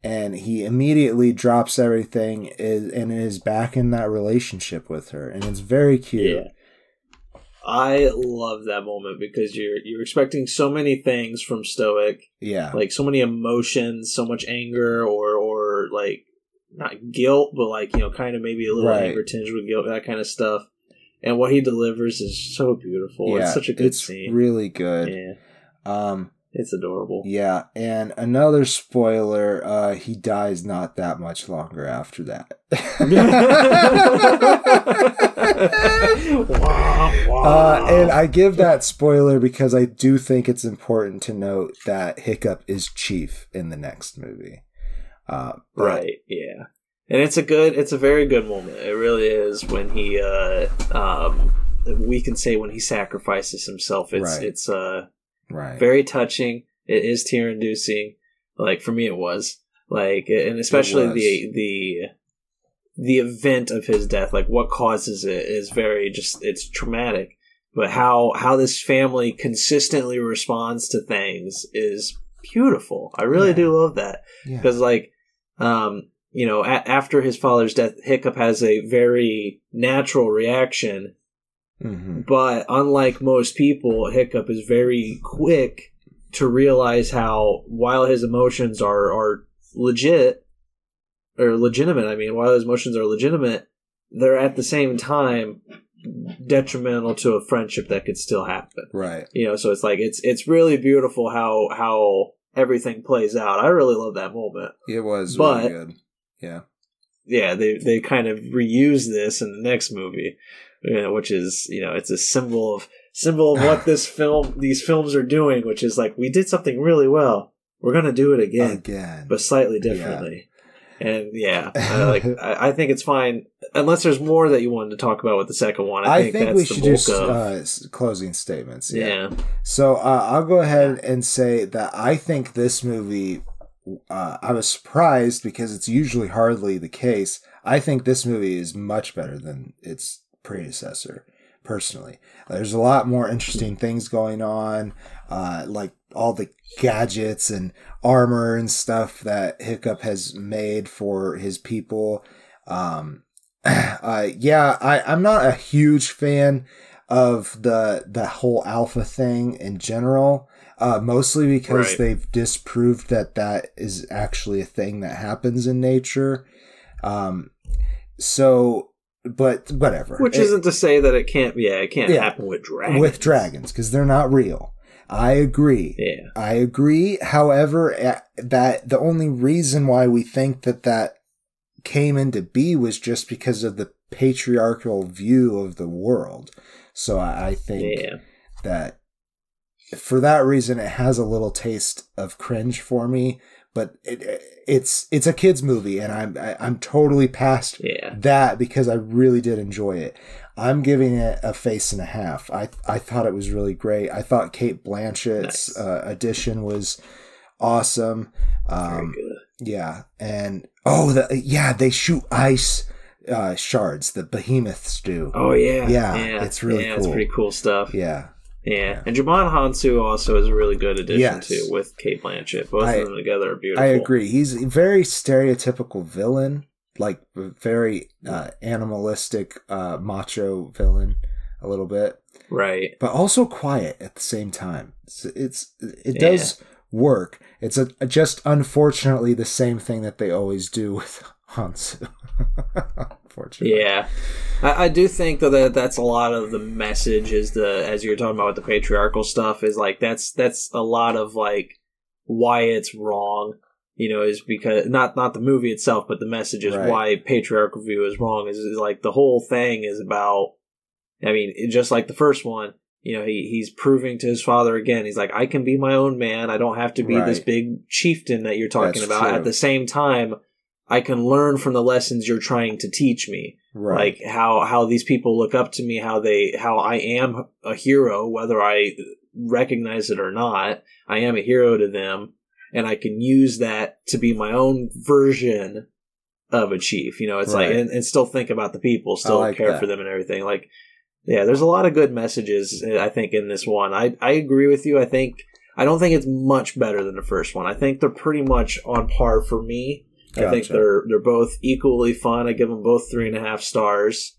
and he immediately drops everything and is back in that relationship with her, and it's very cute. Yeah. I love that moment because you're expecting so many things from Stoic. Yeah. Like so many emotions, so much anger or like not guilt, but like, kind of maybe a little anger tinged with guilt, that kind of stuff. And what he delivers is so beautiful. Yeah, it's such a good scene. It's really good. Yeah. It's adorable. Yeah, and another spoiler, he dies not that much longer after that. And I give that spoiler because I do think it's important to note that Hiccup is Chief in the next movie. Right, yeah. And it's a very good moment. It really is when he, we can say when he sacrifices himself. It's very touching. It is tear-inducing. Like, for me it was. Like, and especially the event of his death, like what causes it is it's traumatic. But how this family consistently responds to things is beautiful. I really do love that. Because after his father's death, Hiccup has a very natural reaction. Mm-hmm. But unlike most people, Hiccup is very quick to realize how, while his emotions are legitimate, while his emotions are legitimate, they're at the same time detrimental to a friendship that could still happen. Right. So it's like, it's really beautiful how everything plays out. I really love that moment. It was really good. Yeah. Yeah, they kind of reuse this in the next movie, which is, it's a symbol of what these films are doing, which is like, we did something really well. We're going to do it again, but slightly differently. Yeah. And I think it's fine, unless there's more that you wanted to talk about with the second one. I think that's we should do closing statements. Yeah. So I'll go ahead and say that I think this movie, I was surprised because it's usually hardly the case. I think this movie is much better than its predecessor, personally. There's a lot more interesting things going on, like all the gadgets and armor and stuff that Hiccup has made for his people. I'm not a huge fan of the whole alpha thing in general. Mostly because they've disproved that is actually a thing that happens in nature. But whatever. Which isn't to say that it can't happen with dragons. With dragons, because they're not real. I agree. Yeah. I agree. However, that the only reason why we think that came into be was just because of the patriarchal view of the world. So I think that for that reason, it has a little taste of cringe for me. But it's a kids movie, and I'm totally past that because I really did enjoy it. I'm giving it a face and a half. I thought it was really great. I thought Cate Blanchett's addition was awesome. Very good. Yeah, and they shoot ice shards. The behemoths do. Oh yeah, it's really cool. It's pretty cool stuff. Yeah. Yeah, and Djimon Hounsou also is a really good addition too, with Cate Blanchett. Both of them together are beautiful. I agree. He's a very stereotypical villain, like very animalistic, macho villain, a little bit, right? But also quiet at the same time. It does work. It's just unfortunately the same thing that they always do with Hounsou. Unfortunately. Yeah, I do think though that's a lot of the message is as you're talking about with the patriarchal stuff is like that's a lot of like why it's wrong, is because not the movie itself, but the message is why patriarchal view is wrong is like the whole thing is about. I mean, just like the first one, he's proving to his father again. He's like, I can be my own man. I don't have to be this big chieftain that you're talking about. True. At the same time, I can learn from the lessons you're trying to teach me. Like how these people look up to me, how I am a hero, whether I recognize it or not. I am a hero to them, and I can use that to be my own version of a chief. It's like, and still think about the people, still care for them and everything. Like, yeah, there's a lot of good messages, I think, in this one. I agree with you. I don't think it's much better than the first one. I think they're pretty much on par for me. Gotcha. I think they're both equally fun. I give them both 3.5 stars.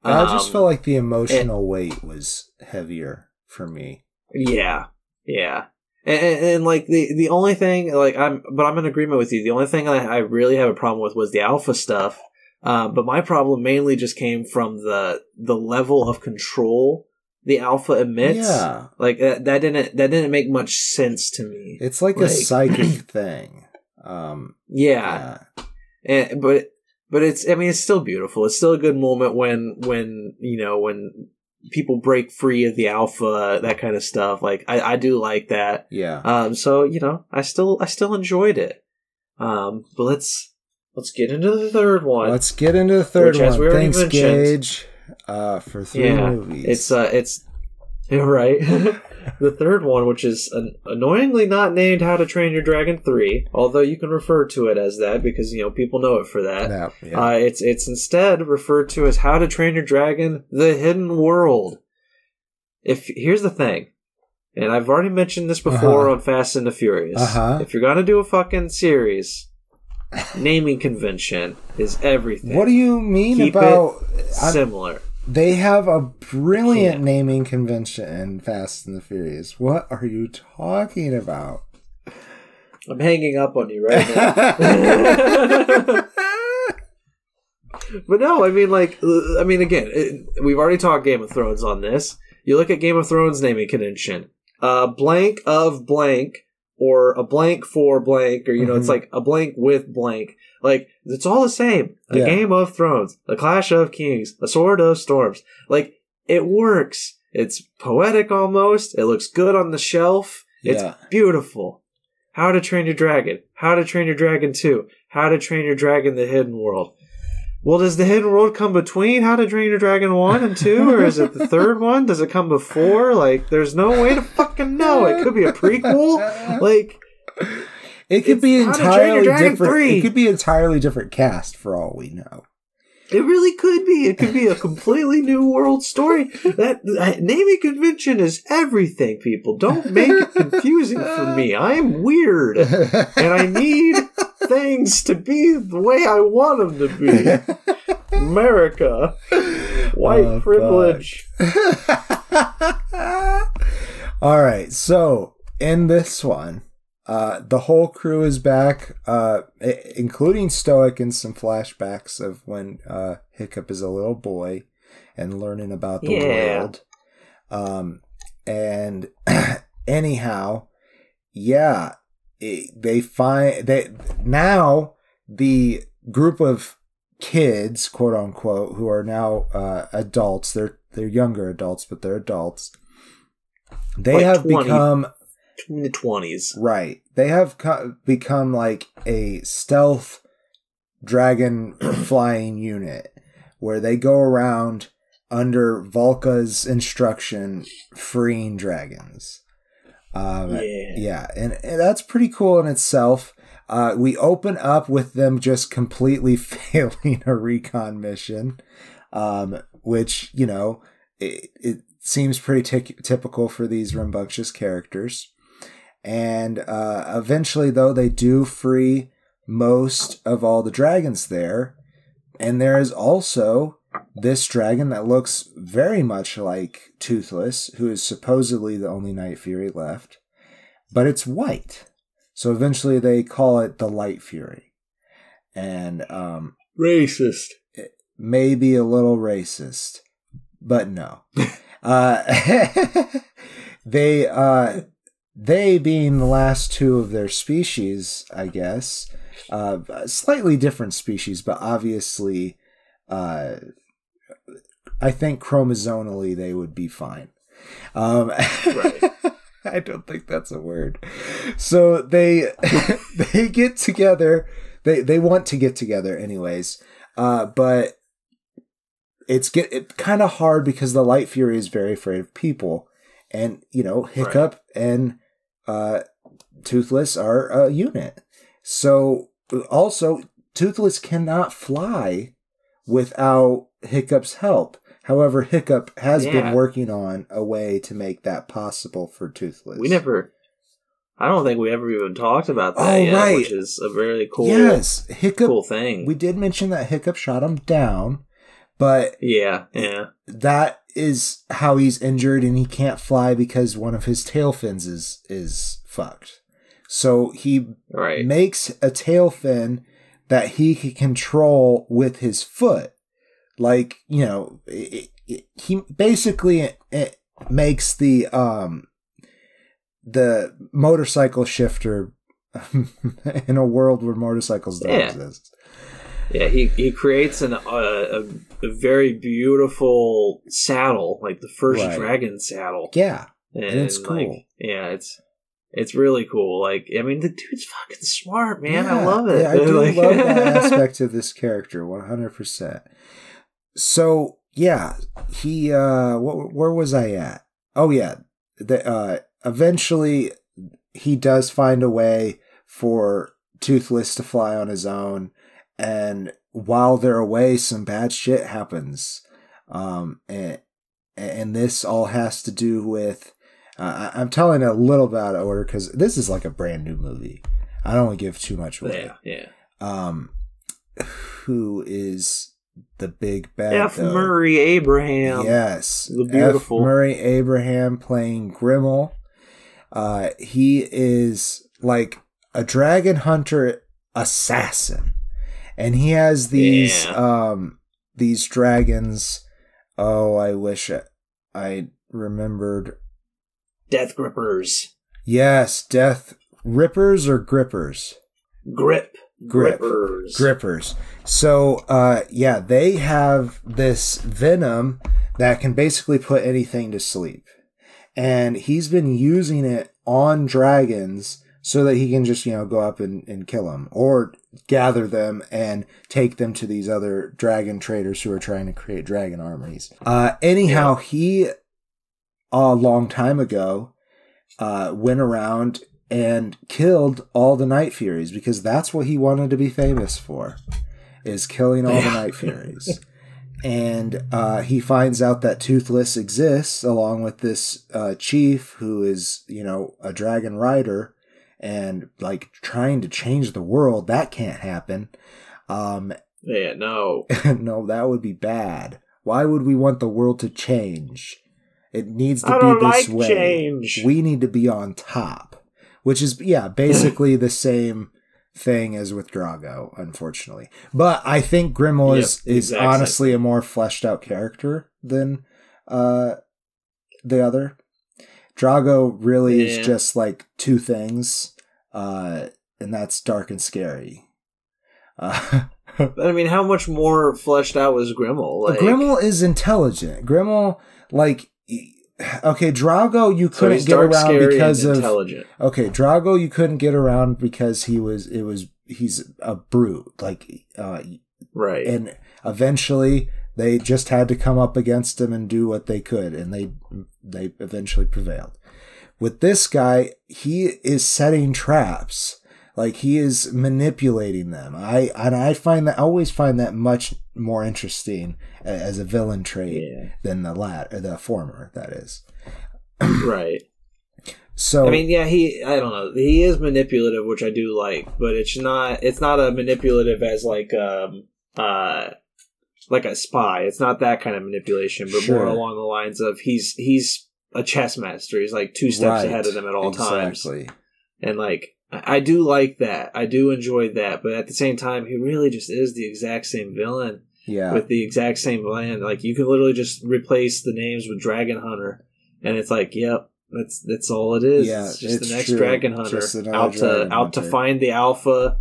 I just felt like the emotional weight was heavier for me. Yeah. And like the only thing, like I'm in agreement with you. The only thing I really have a problem with was the alpha stuff. But my problem mainly just came from the level of control the alpha emits. Yeah. Like that didn't make much sense to me. It's like a psychic thing. Yeah. But it's still beautiful. It's still a good moment when people break free of the alpha, that kind of stuff. Like I do like that. Yeah. So I still enjoyed it. But let's get into the third one. Let's get into the third one. Thanks, Gage, for 3 movies. It's right. The third one, which is annoyingly not named How to Train Your Dragon 3, although you can refer to it as that because people know it for that. Yeah. It's instead referred to as How to Train Your Dragon: The Hidden World. Here's the thing, and I've already mentioned this before on Fast and the Furious. If you're gonna do a fucking series, naming convention is everything. What do you mean about similar? They have a brilliant naming convention in Fast and the Furious. What are you talking about? I'm hanging up on you right now. But no, again, we've already talked Game of Thrones on this. You look at Game of Thrones naming convention. Blank of blank, or a blank for blank, or, it's like a blank with blank. Like, it's all the same. A Game of Thrones, a Clash of Kings, a Sword of Storms. Like, it works. It's poetic almost. It looks good on the shelf. It's beautiful. How to Train Your Dragon. How to Train Your Dragon 2. How to Train Your Dragon: The Hidden World. Well, does The Hidden World come between How to Train Your Dragon 1 and 2? Or is it the third one? Does it come before? Like, there's no way to fucking know. It could be a prequel. Like... It could be entirely different. 3. It could be entirely different cast for all we know. It really could be. It could be a completely new world story. That naming convention is everything, people. Don't make it confusing for me. I'm weird, and I need things to be the way I want them to be. America, white privilege. All right, so in this one. The whole crew is back, including Stoic, and some flashbacks of when Hiccup is a little boy and learning about the world. And anyhow, they find that now the group of kids, quote unquote, who are now adults. They're younger adults, but they're adults. They like have 20. Become. In the 20s. Right. They have become like a stealth dragon flying unit where they go around under Volka's instruction freeing dragons. Yeah. And that's pretty cool in itself. We open up with them just completely failing a recon mission, which, it seems pretty typical for these rambunctious characters. And eventually, though, they do free most of all the dragons there. And there is also this dragon that looks very much like Toothless, who is supposedly the only Night Fury left. But it's white. So eventually they call it the Light Fury. And racist. Maybe a little racist. But no. They being the last two of their species, I guess, slightly different species, but obviously, I think chromosomally they would be fine. Right. I don't think that's a word. So they get together. They want to get together anyways. But it's kind of hard because the Light Fury is very afraid of people, and Hiccup and Toothless are a unit. So also Toothless cannot fly without Hiccup's help. However, Hiccup has been working on a way to make that possible for Toothless. I don't think we ever even talked about that yet, right. Which is a very cool, cool thing. We did mention that Hiccup shot him down, but that is how he's injured, and he can't fly because one of his tail fins is fucked. So he makes a tail fin that he can control with his foot. Like, he basically it makes the motorcycle shifter in a world where motorcycles don't exist. Yeah, he creates a very beautiful saddle, like the first dragon saddle. Yeah, and it's cool. It's really cool. Like, I mean, the dude's fucking smart, man. Yeah, I love it. Yeah, I do love that aspect of this character, 100%. So, yeah, he, where was I at? Oh, yeah. Eventually, he does find a way for Toothless to fly on his own. And while they're away, some bad shit happens. And this all has to do with, I'm telling a little bit out of order because this is like a brand new movie. I don't want to give too much away. Yeah. Who is the big bad? F. Murray Abraham. Yes. The beautiful. F. Murray Abraham playing Grimmel. He is like a dragon hunter assassin. And he has these dragons. Oh, I wish I remembered. Death Grippers. Yes, Death Rippers or Grippers? Grippers. So, they have this venom that can basically put anything to sleep. And he's been using it on dragons so that he can just, go up and kill them. Or gather them and take them to these other dragon traders who are trying to create dragon armies. He, a long time ago, went around and killed all the Night Furies because that's what he wanted to be famous for, is killing all the Night Furies. And he finds out that Toothless exists along with this chief who is, a dragon rider and like trying to change the world. That can't happen. No. No, that would be bad. Why would we want the world to change? It needs to be this way. Change. We need to be on top, which is basically the same thing as with Drago, unfortunately. But I think Grimmel is honestly a more fleshed out character than the other. Drago really is just like two things, and that's dark and scary. I mean, how much more fleshed out was Grimmel? Like, Grimmel is intelligent. Grimmel, Drago you couldn't get around because of intelligent. Okay, Drago you couldn't get around because he's a brute. Right. And eventually they just had to come up against him and do what they could, and they eventually prevailed. With this guy, he is setting traps. Like, he is manipulating them. I always find that much more interesting as a villain trait than the former, that is. Right. So I mean, I don't know. He is manipulative, which I do like, but it's not a manipulative as like a spy. It's not that kind of manipulation, but more along the lines of he's a chess master. He's like two steps ahead of them at all times. And like, I do like that. I do enjoy that. But at the same time, he really just is the exact same villain. Yeah. With the exact same plan. Like, you can literally just replace the names with Dragon Hunter. And it's like, yep, that's all it is. Yeah, it's just the next Dragon Hunter. Out to find the alpha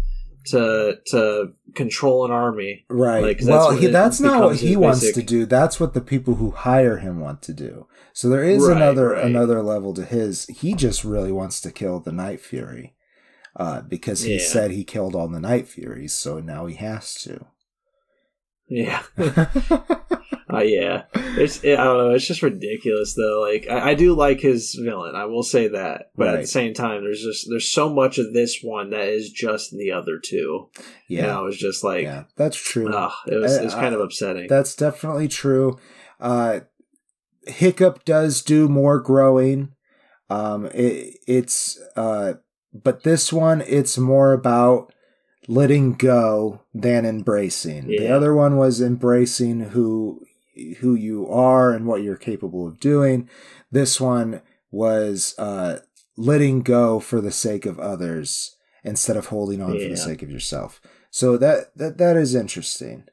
to control an army. Right. Like, that's not what he wants to do. That's what the people who hire him want to do. So there is another level to his. He just really wants to kill the Night Fury. Because he said he killed all the Night Furies, so now he has to. Yeah. Yeah. I don't know. It's just ridiculous, though. Like, I do like his villain. I will say that. But at the same time, there's so much of this one that is just the other two. Yeah. And I was just like... Yeah, that's true. It's kind of upsetting. That's definitely true. Hiccup does do more growing. But this one, it's more about letting go than embracing. Yeah. The other one was embracing who you are and what you're capable of doing. This one was letting go for the sake of others instead of holding on for the sake of yourself. So that is interesting.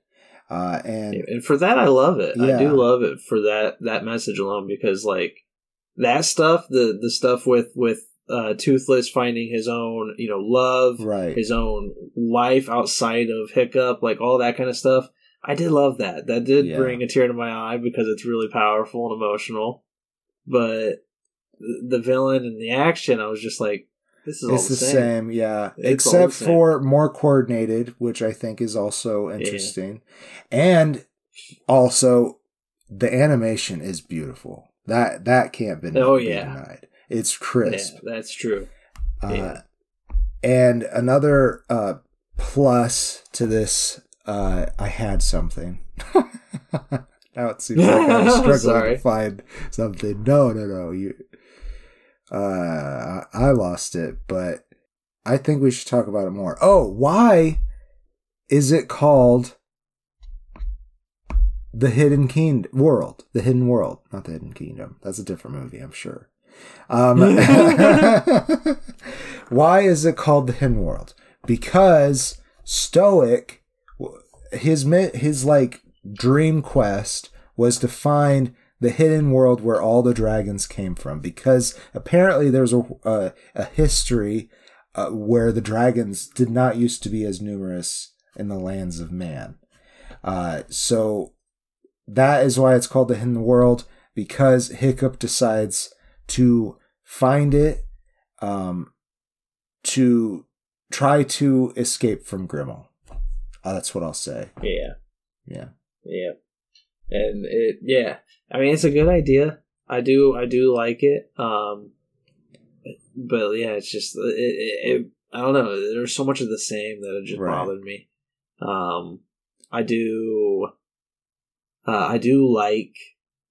And for that, I love it. Yeah. I do love it for that message alone, because like that stuff, the stuff with Toothless finding his own, love, his own life outside of Hiccup, like all that kind of stuff. I did love that. That did bring a tear to my eye because it's really powerful and emotional. But the villain and the action, I was just like, this is all the same. Yeah. Except for more coordinated, which I think is also interesting. Yeah. And also, the animation is beautiful. That can't be denied. It's crisp. Yeah, that's true. And another plus to this, I had something. Now it seems like I'm struggling to find something. No. I lost it, but I think we should talk about it more. Oh, why is it called The Hidden World? The Hidden World, not The Hidden Kingdom. That's a different movie, I'm sure. Why is it called The Hidden World? Because Stoic, his like dream quest was to find the hidden world where all the dragons came from, because apparently there's a history where the dragons did not used to be as numerous in the lands of man. So that is why it's called the Hidden World, because Hiccup decides to find it, to try to escape from Grimmel. That's what I'll say. Yeah. And I mean, it's a good idea. I do like it. But yeah, it's just I don't know. There's so much of the same that it just bothered me. I do like,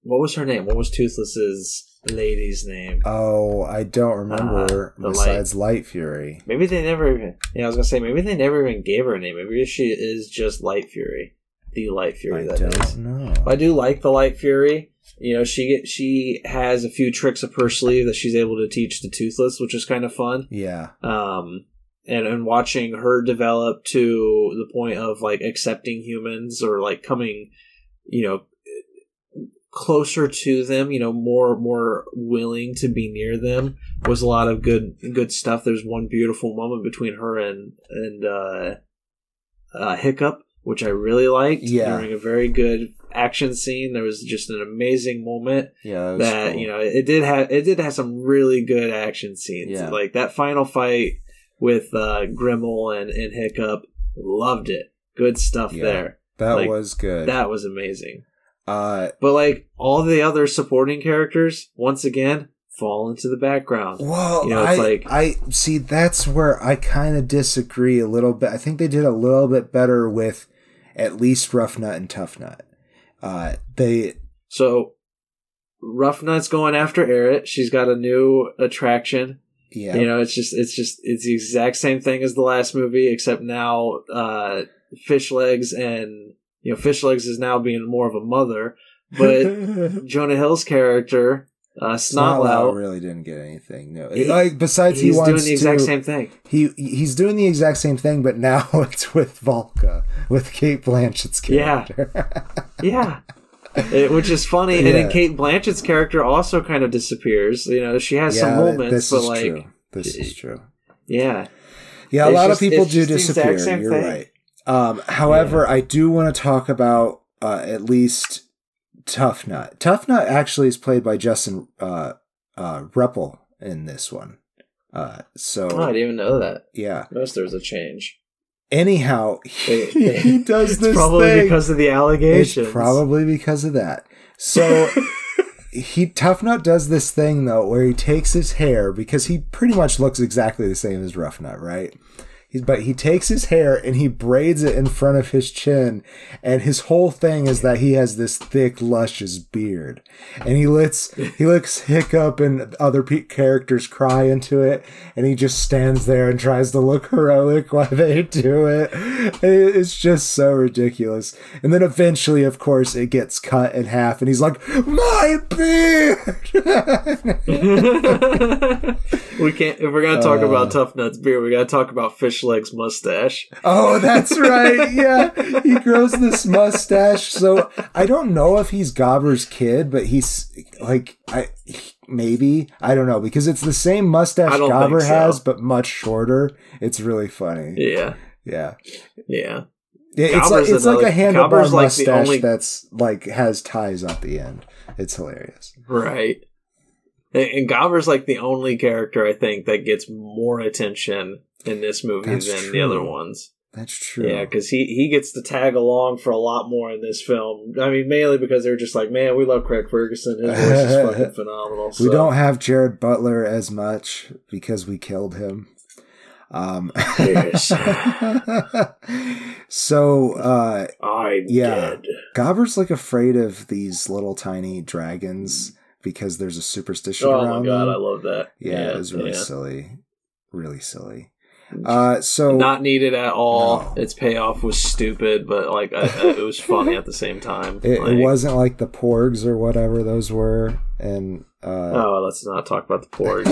what was her name? What was Toothless's lady's name? Oh, I don't remember. Besides Light Fury. Maybe they never even... Yeah, I was going to say, maybe they never even gave her a name. Maybe she is just Light Fury. The Light Fury, I don't know. I do like the Light Fury. She has a few tricks up her sleeve that she's able to teach the Toothless, which is kind of fun. Yeah. And watching her develop to the point of, like, accepting humans, or, like, coming, closer to them, more willing to be near them, was a lot of good stuff. There's one beautiful moment between her and Hiccup, which I really liked. Yeah. During a very good action scene, there was just an amazing moment. Yeah, that cool. It did have some really good action scenes. Yeah. Like that final fight with Grimmel and Hiccup, loved it. Good stuff there. That was good. That was amazing. But like all the other supporting characters, once again, fall into the background. Well, I see. That's where I kind of disagree a little bit. I think they did a little bit better with at least Rough Nut and Tough Nut. So Rough Nut's going after Aerith. She's got a new attraction. Yeah, it's the exact same thing as the last movie, except now Fish Legs and Fish Legs is now being more of a mother. But Jonah Hill's character, Snotlout, really didn't get anything. No, besides he's doing the exact same thing. He's doing the exact same thing, but now it's with Volca, with Cate Blanchett's character. Yeah. Which is funny, and then Cate Blanchett's character also kind of disappears. She has some moments, but true. This is true. Yeah. Yeah, a lot of people do disappear. You're right. However, I do want to talk about at least Tough Nut. Tough Nut actually is played by Justin Reppel in this one. I didn't even know that. Yeah. I noticed there was a change. Anyhow, he does this probably thing. Because of the allegations. It's probably because of that. So Tough Nut does this thing, though, where he takes his hair, because he pretty much looks exactly the same as Rough Nut, right? But he takes his hair and he braids it in front of his chin, and his whole thing is that he has this thick, luscious beard, and he lets Hiccup and other characters cry into it, and he just stands there and tries to look heroic while they do it. It's just so ridiculous. And then eventually, of course, it gets cut in half, and he's like, "My beard!" We can't. If we're gonna talk about Tough Nut's beard, we gotta talk about Fishleg's mustache. Oh, that's right. Yeah, he grows this mustache. So I don't know if he's Gobber's kid, but he's like, maybe, I don't know, because it's the same mustache Gobber has, but much shorter. It's really funny. Yeah. It's like a handlebar mustache that's like has ties at the end. It's hilarious. Right. And Gobber's like the only character, I think, that gets more attention in this movie than the other ones. That's true. Yeah, because he gets to tag along for a lot more in this film. I mean, mainly because they're just like, man, we love Craig Ferguson. His voice is fucking phenomenal. So. We don't have Jared Butler as much because we killed him. Yes. So, I'm dead. Gobber's like afraid of these little tiny dragons because there's a superstition around them. Oh my god, I love that. Yeah, it was really silly. Really silly. So not needed at all. No. Its payoff was stupid, but like it was funny at the same time. It wasn't like the Porgs or whatever those were. And let's not talk about the Porgs.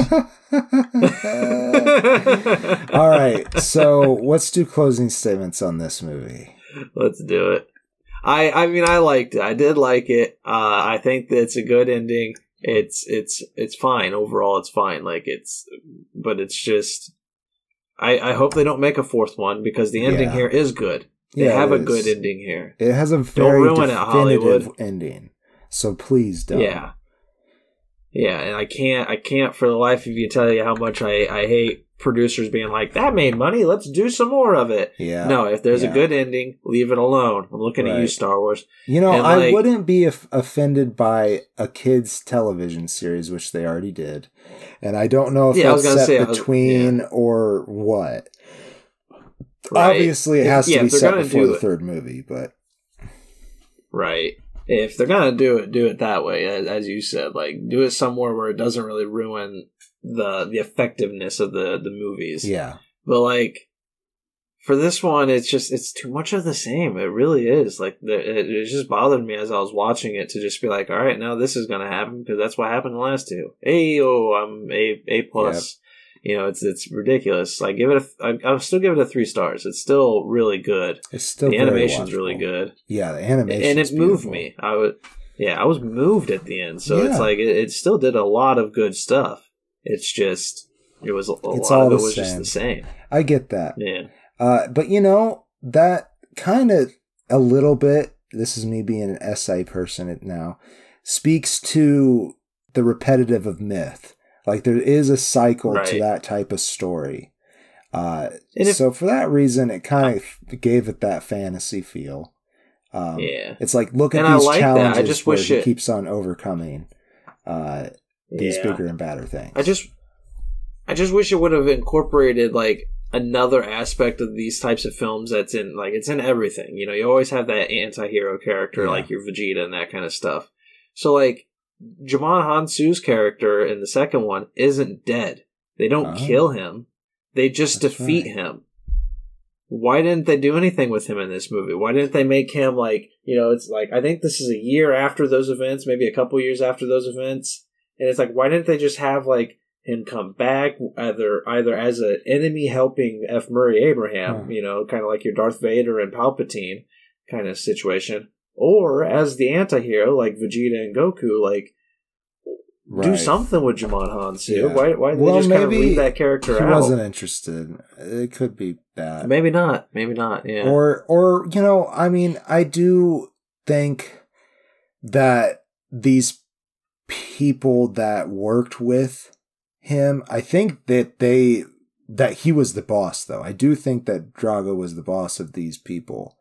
All right, so let's do closing statements on this movie. Let's do it. I mean, I liked it. I did like it. I think that it's a good ending. It's fine overall. It's fine. But it's just. I hope they don't make a fourth one because the ending here is good. They have a good ending here. It has a very definitive ending. So please don't. Yeah. Yeah, and I can't for the life of you tell you how much I hate producers being like, that made money, let's do some more of it. Yeah. No, if there's a good ending, leave it alone. I'm looking at you, Star Wars. You know, I wouldn't be offended by a kids' television series, which they already did. And I don't know if that's set between or what. Right. Obviously, it has to be set before the third movie, but... Right. If they're going to do it that way, as you said. Like, do it somewhere where it doesn't really ruin the effectiveness of the movies. Yeah. But, like, for this one, it's too much of the same. It really is. Like, it just bothered me as I was watching it to just be like, all right, now this is going to happen because that's what happened in the last two. I'm A plus. Yep. You know, it's ridiculous. I I'll still give it a 3 stars. It's still really good. It's still the animation's really good. Yeah, the animation, and it moved me. I was moved at the end. So it's like it still did a lot of good stuff. It's just just the same. I get that. Yeah. But you know, that kind of a little bit. This is me being an SI person now. Speaks to the repetitive of myth. Like, there is a cycle to that type of story. So for that reason, it kind of gave it that fantasy feel. It's like, look at these challenges where he keeps on overcoming these bigger and badder things. I just wish it would have incorporated, like, another aspect of these types of films that's in, like, it's in everything. You know, you always have that anti-hero character, like your Vegeta and that kind of stuff. So, like, Djimon Hounsou's character in the second one isn't dead. They don't kill him. They just defeat him. Why didn't they do anything with him in this movie? Why didn't they make him like, you know, it's like, I think this is a year after those events, maybe a couple years after those events. And it's like, why didn't they just have like him come back either as an enemy helping F. Murray Abraham, you know, kind of like your Darth Vader and Palpatine kind of situation. Or as the anti-hero, like Vegeta and Goku, like, do something with Djimon Hounsou. Yeah. Why did they just kind of leave that character out? He wasn't interested. It could be that. Maybe not, yeah. Or you know, I mean, I do think that these people that worked with him, I think that they that he was the boss, though. I do think that Drago was the boss of these people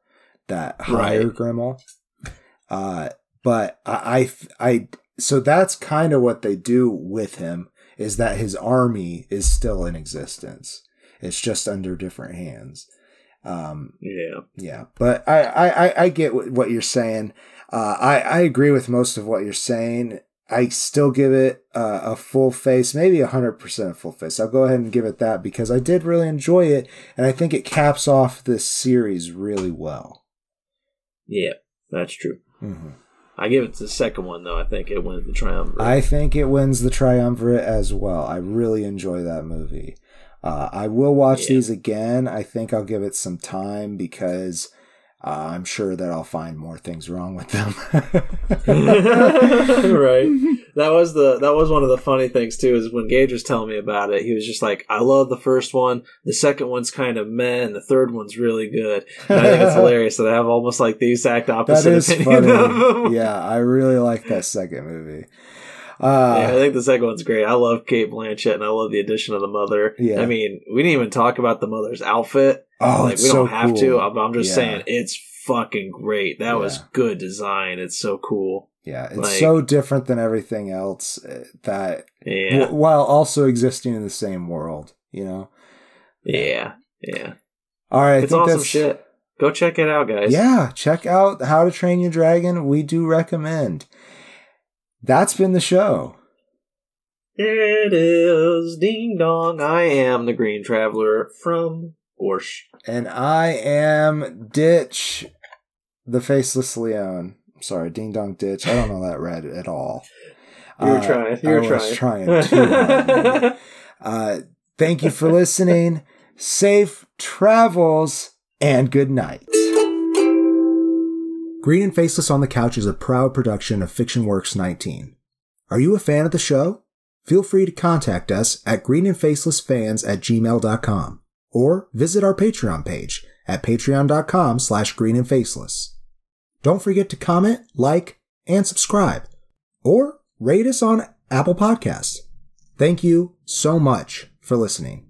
that hire Grimmel. But so that's kind of what they do with him, is that his army is still in existence. It's just under different hands. Yeah. But I get what you're saying. I agree with most of what you're saying. I still give it a full face, maybe 100% full face. I'll go ahead and give it that because I did really enjoy it, and I think it caps off this series really well. Yeah, that's true. Mm-hmm. I give it to the second one, though. I think it wins the Triumvirate. I think it wins the Triumvirate as well. I really enjoy that movie. I will watch these again. I think I'll give it some time because I'm sure that I'll find more things wrong with them. Right. That was one of the funny things too, is when Gage was telling me about it, he was just like, I love the first one, the second one's kind of meh, and the third one's really good. And I think it's hilarious that I have almost like the exact opposite opinion of them. Yeah, I really like that second movie. I think the second one's great. I love Cate Blanchett, and I love the addition of the mother. Yeah. I mean, we didn't even talk about the mother's outfit. Oh, like, it's we so don't have cool. to. I'm just saying, it's fucking great. That was good design. It's so cool. Yeah, it's so different than everything else that, yeah. While also existing in the same world, you know? Yeah. All right, it's awesome shit. Go check it out, guys. Yeah, check out How to Train Your Dragon. We do recommend. That's been the show. It is Ding Dong. I am the Green Traveler from Orsh. And I am Ditch, the Faceless Leon. Sorry, Ding Dong Ditch. I don't know that read at all. You were trying. I was trying too hard. Thank you for listening. Safe travels and good night. Green and Faceless on the Couch is a proud production of FictionWorks 19. Are you a fan of the show? Feel free to contact us at greenandfacelessfans@gmail.com or visit our Patreon page at patreon.com/greenandfaceless. Don't forget to comment, like, and subscribe, or rate us on Apple Podcasts. Thank you so much for listening.